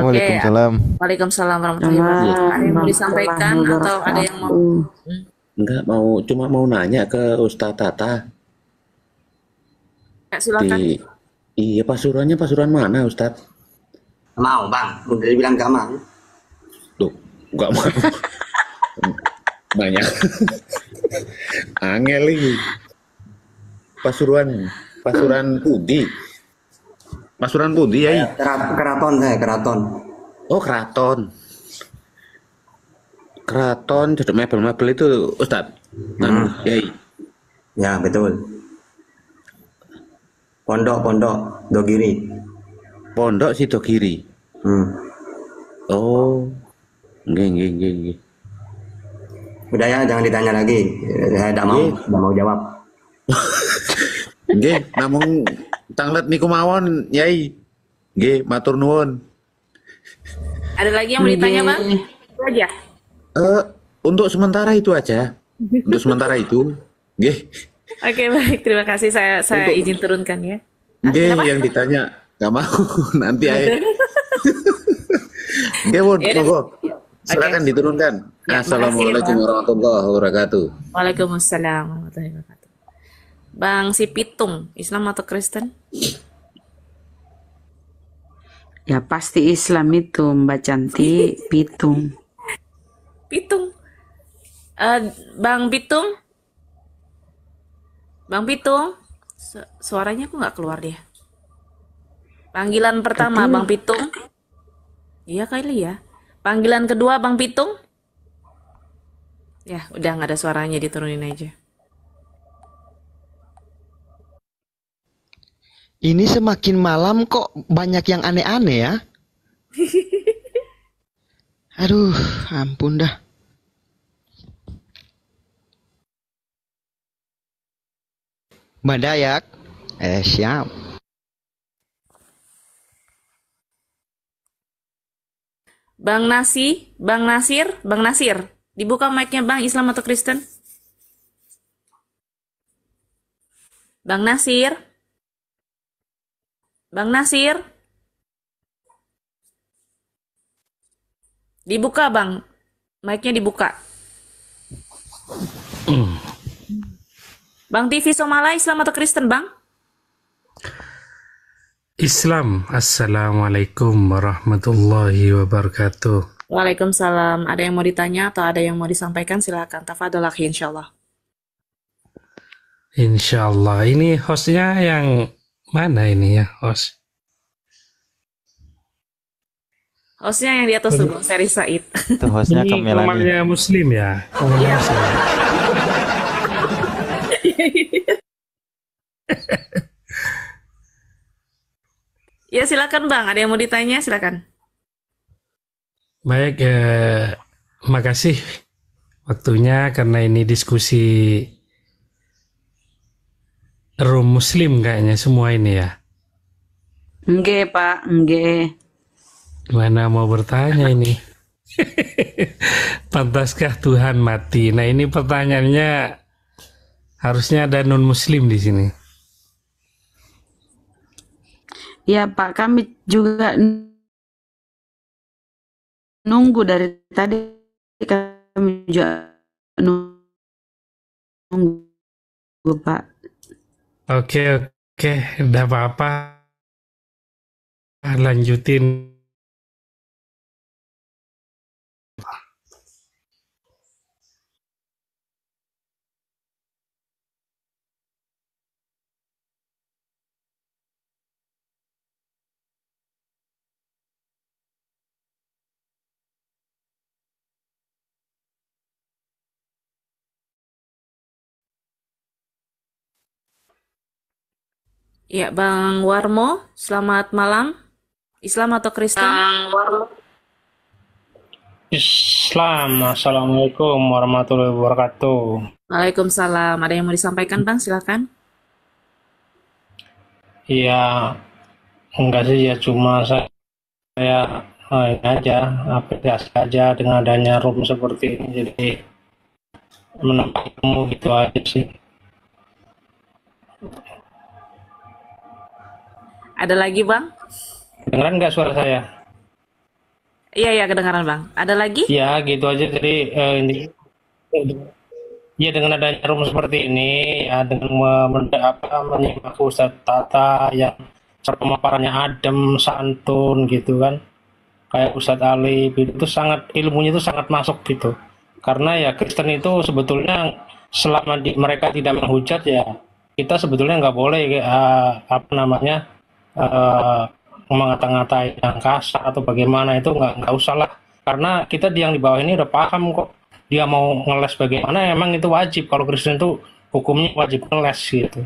Waalaikumsalam. Waalaikumsalam warahmatullahi wabarakatuh. Ada yang mau disampaikan atau ada yang mau? Enggak cuma mau nanya ke Ustadz Tata. Ya, silakan. Iya, pasuruan mana Ustadz? Mau Bang, udah dibilang gak mau. Tuh, enggak mau. Banyak. Angel lagi. Pasuruan Pudi. Pasuruan Pudi ya? Keraton. Oh, keraton. Keraton, duduk mebel-mebel itu Ustadz. Yai. Ya, betul. Pondok Dogiri. Pondok si Dogiri. Oh. Nggih. Udah ya, jangan ditanya lagi. Saya tidak mau jawab. Nggih, namung tanglet niku mawon, Yai. Nggih, matur nuwun. Ada lagi yang mau ditanya, Bang? Itu aja. Untuk sementara itu aja. Untuk sementara itu. Nggih. Oke, baik. Terima kasih. Saya izin turunkan ya. Nggih, yang ditanya nggak mau. Nanti aja. Nggih, monggo. Silakan diturunkan. Ya, Assalamualaikum warahmatullahi wabarakatuh. Waalaikumsalam warahmatullahi wabarakatuh. Bang si Pitung, Islam atau Kristen? Ya pasti Islam itu Mbak Cantik. Pitung. Bang Pitung, suaranya kok nggak keluar dia. Panggilan pertama Bang Pitung. Iya kali ya. Panggilan kedua Bang Pitung. Ya udah nggak ada suaranya, diturunin aja. Ini semakin malam kok banyak yang aneh-aneh ya. Aduh, ampun dah. Mbak Dayak, siap. Bang Nasir, dibuka mic-nya Bang, Islam atau Kristen? Bang Nasir, dibuka Bang, mic-nya dibuka. Bang TV Somala, Islam atau Kristen Bang? Islam. Assalamualaikum warahmatullahi wabarakatuh. Waalaikumsalam. Ada yang mau ditanya atau ada yang mau disampaikan? Silakan. Tafadhol akhi, insyaallah. Insyaallah. Ini hostnya yang mana ini ya, host? Hostnya yang di atas tuh, Bang Seri Said. Itu hostnya Ini Kamelani. komannya Muslim ya? Komannya Muslim. Ya silakan Bang, ada yang mau ditanya silakan. Baik, makasih waktunya karena ini diskusi room Muslim kayaknya semua ini ya. Nggih, Pak, nggih. Mana mau bertanya ini? Pantaskah Tuhan mati? Nah ini pertanyaannya harusnya ada non Muslim di sini. Ya, Pak, kami juga nunggu dari tadi, kami juga nunggu, Pak. Oke, udah apa-apa. Lanjutin. Ya, Bang Warmo, selamat malam. Islam atau Kristen? Islam. Assalamualaikum warahmatullahi wabarakatuh. Waalaikumsalam. Ada yang mau disampaikan, Bang? Silakan. Ya, enggak sih ya, cuma saya ini aja apresiasi aja dengan adanya room seperti ini, jadi menambah ilmu gitu aja sih. Ada lagi, Bang? Dengeran nggak suara saya? Iya, kedengaran, Bang. Ada lagi? Ya, gitu aja. Jadi ini ya dengan adanya room seperti ini, ya dengan menyimak Ustadz Tata yang pemaparannya adem, santun gitu kan, kayak Ustadz Ali itu sangat ilmunya itu sangat masuk gitu. Karena ya Kristen itu sebetulnya selama mereka tidak menghujat ya kita sebetulnya nggak boleh mengata-ngatain yang kasar atau bagaimana, itu nggak usah lah, karena kita yang di bawah ini udah paham kok. Dia mau ngeles bagaimana emang itu wajib, kalau Kristen itu hukumnya wajib ngeles gitu.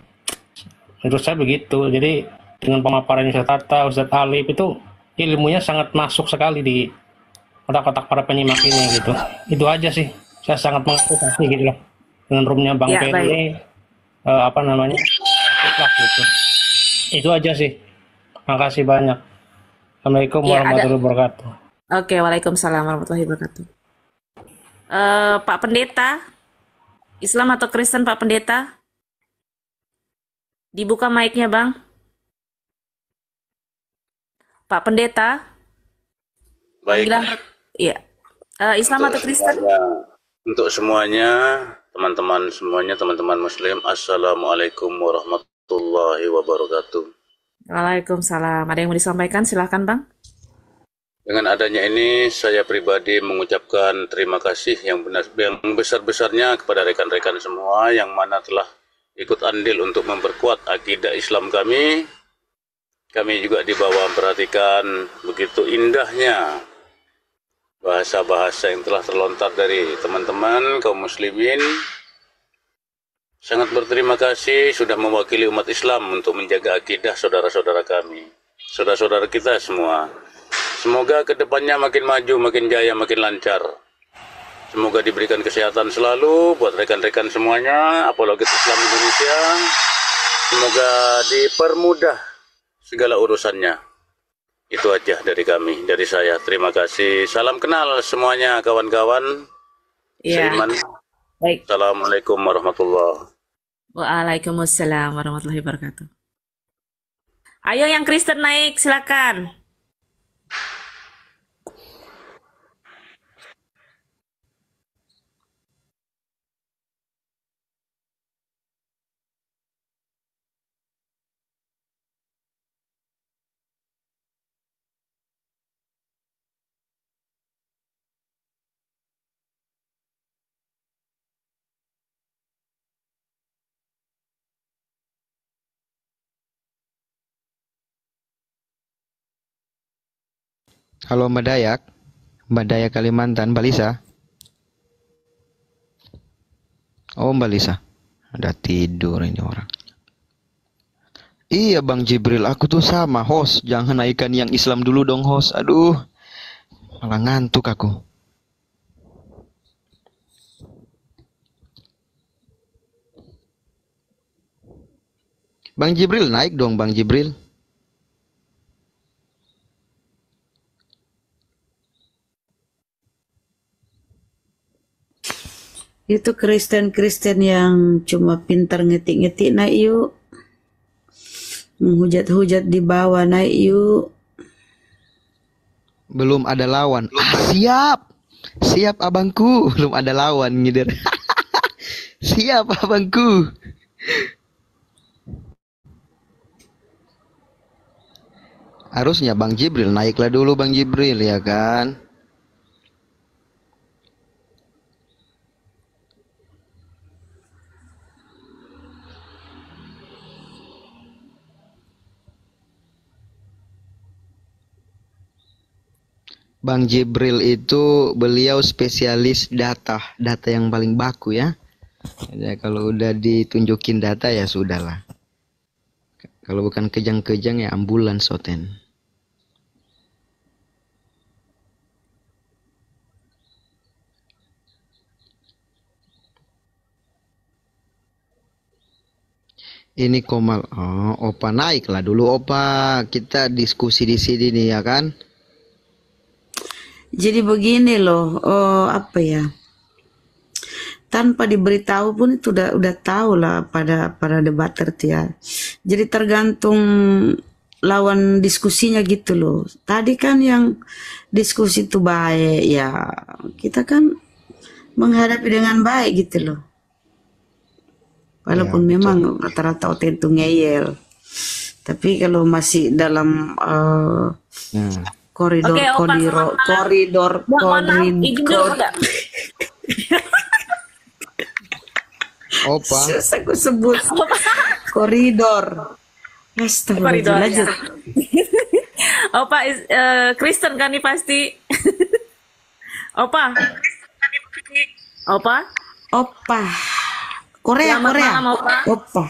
Menurut saya begitu. Jadi dengan pemaparan Ustadz Tata, Ustadz Alif itu ilmunya sangat masuk sekali di otak-otak para penyimak ini gitu. Itu aja sih, saya sangat mengapresiasi gitu loh dengan roomnya Bang Ya, Ferry baik. ini ikhlas gitu. Itu aja sih. Makasih banyak. Assalamualaikum Ya, ada. warahmatullahi wabarakatuh. Oke, waalaikumsalam warahmatullahi wabarakatuh. Pak Pendeta, Islam atau Kristen, Pak Pendeta? Dibuka mic-nya, Bang. Pak Pendeta, Baik. panggilan, iya. Islam atau Kristen? Untuk semuanya, teman-teman Muslim, Assalamualaikum warahmatullahi wabarakatuh. Waalaikumsalam. Ada yang mau disampaikan? Silahkan, Bang. Dengan adanya ini, saya pribadi mengucapkan terima kasih yang besar-besarnya kepada rekan-rekan semua yang mana telah ikut andil untuk memperkuat akidah Islam kami. Kami juga dibawa memperhatikan begitu indahnya bahasa-bahasa yang telah terlontar dari teman-teman kaum muslimin. Sangat berterima kasih sudah mewakili umat Islam untuk menjaga akidah saudara-saudara kami, saudara-saudara kita semua. Semoga kedepannya makin maju, makin jaya, makin lancar. Semoga diberikan kesehatan selalu buat rekan-rekan semuanya, apologet Islam Indonesia. Semoga dipermudah segala urusannya. Itu aja dari kami, dari saya. Terima kasih. Salam kenal semuanya kawan-kawan. Iya. Seiman. Baik. Assalamualaikum warahmatullahi wabarakatuh. Waalaikumsalam warahmatullahi wabarakatuh. Ayo yang Kristen naik, silakan. Halo Mbak Dayak. Mbak Dayak Kalimantan, Mbak Lisa. Oh Mbak Lisa. Ada tidur ini orang. Iya Bang Jibril, aku tuh sama host. Jangan naikkan yang Islam dulu dong host. Aduh, malah ngantuk aku. Bang Jibril naik dong Bang Jibril. Itu Kristen-Kristen yang cuma pintar ngetik-ngetik, naik yuk. Menghujat-hujat di bawah, naik yuk. Belum ada lawan. Siap. Siap abangku. Belum ada lawan ngider. Siap abangku. Harusnya Bang Jibril naiklah dulu Bang Jibril ya kan. Bang Jibril itu beliau spesialis data yang paling baku ya. Ya kalau udah ditunjukin data ya sudahlah. Kalau bukan kejang-kejang ya ambulans soten. Ini Komal. Oh, Opa naiklah dulu Opa. Kita diskusi di sini nih ya kan. Jadi begini loh, apa ya? Tanpa diberitahu pun itu udah tahu lah pada debater ya. Jadi tergantung lawan diskusinya gitu loh. Tadi kan yang diskusi itu baik ya, kita kan menghadapi dengan baik gitu loh. Walaupun memang rata-rata tentu ngeyel, tapi kalau masih dalam koridor Oke, Opa, koridor Mohon maaf, izin dulu enggak? Opa. Susah aku sebut. Koridor. Koridor, Astagfirullahaladzim. ya. Opa Kristen kan nih pasti. Opa. Opa. Korea, Selamat Korea. malam, Opa. Opa.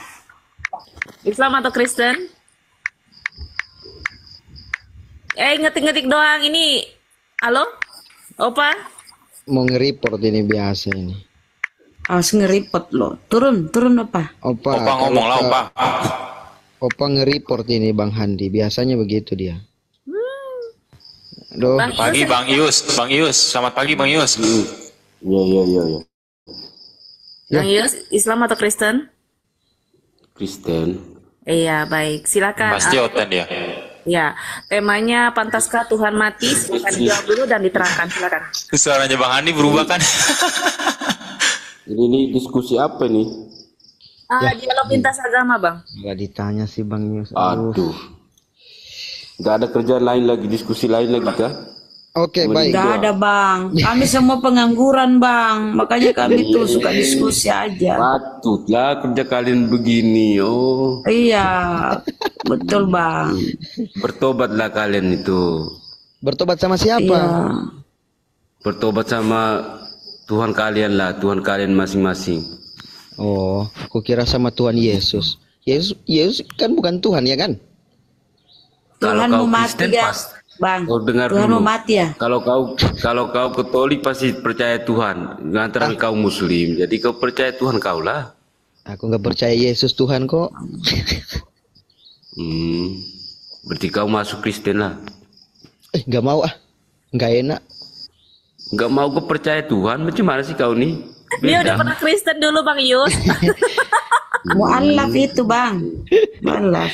Islam atau Kristen? Ngetik-ngetik doang ini. Halo? Opa? Mau nge-report ini biasa ini. Harus nge-report loh. Turun apa? Opa ngomong lah Opa. Opa nge-report ini Bang Handi. Biasanya begitu dia. Aduh. Pagi Bang Yus. Selamat pagi Bang Yus. Iya. Bang Yus, Islam atau Kristen? Kristen. Iya, baik. Silakan. Pasti oten ya. Ya, temanya pantaskah Tuhan mati? Silakan dijawab dulu dan diterangkan. Silakan. Suaranya Bang Handi berubah kan? Ini diskusi apa nih? Dialog lintas agama, Bang. Nggak ditanya sih Bang Yus. Aduh. Nggak ada kerjaan lain lagi, diskusi lain lagi kah? Oke, baik. Nggak ada Bang. Kami semua pengangguran Bang. Makanya kami tuh suka diskusi aja. Patutlah kerja kalian begini. Oh. Iya, betul Bang. Bertobatlah kalian itu. Bertobat sama siapa? Iya. Bertobat sama Tuhan kalian lah, Tuhan kalian masing-masing. Oh, aku kira sama Tuhan Yesus. Yesus kan bukan Tuhan ya kan? Tuhan mau mati ya, Bang. Kau dengar Tuhan dulu. mau mati ya. Kalau kau Katolik pasti percaya Tuhan. Lantaran kau Muslim, jadi kau percaya Tuhan kau lah. Aku nggak percaya Yesus Tuhan kok. Berarti kau masuk Kristen lah. Nggak mau nggak enak. Nggak mau kau percaya Tuhan, macam mana sih kau nih? Dia udah pernah Kristen dulu Bang Yus. Mu'alaf itu Bang. Mu'alaf.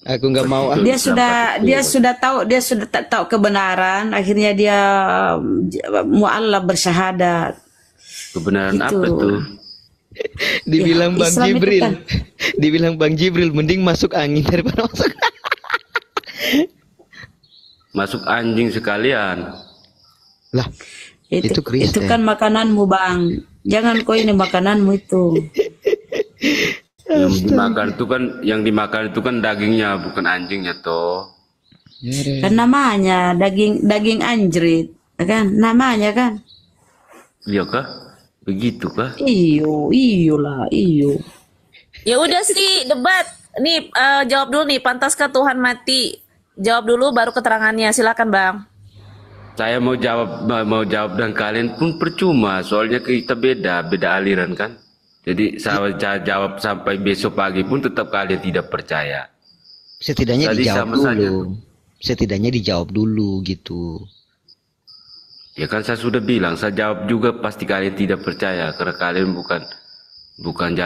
Aku nggak mau. Dia sudah tahu kebenaran. Akhirnya dia mu'alaf bersyahadat. Kebenaran Gitu. apa tuh? Dibilang Ya, Bang Islam itu Jibril. kan. Dibilang Bang Jibril mending masuk angin daripada masuk. Masuk anjing sekalian. Lah, Itu Kristen. kan makananmu Bang. Jangan kau ini makananmu itu. Yang dimakan itu kan dagingnya bukan anjingnya toh. Kan namanya daging anjrit, kan? Namanya kan? Iya kah? Begitu kah? Iyalah. Ya udah sih debat. Nih jawab dulu nih, pantaskah Tuhan mati? Jawab dulu baru keterangannya. Silakan Bang. Saya mau jawab dan kalian pun percuma, soalnya kita beda aliran kan. Jadi saya jawab sampai besok pagi pun tetap kalian tidak percaya. Setidaknya Tadi dijawab sama saja. dulu. Setidaknya dijawab dulu gitu. Ya kan saya sudah bilang, saya jawab juga pasti kalian tidak percaya karena kalian bukan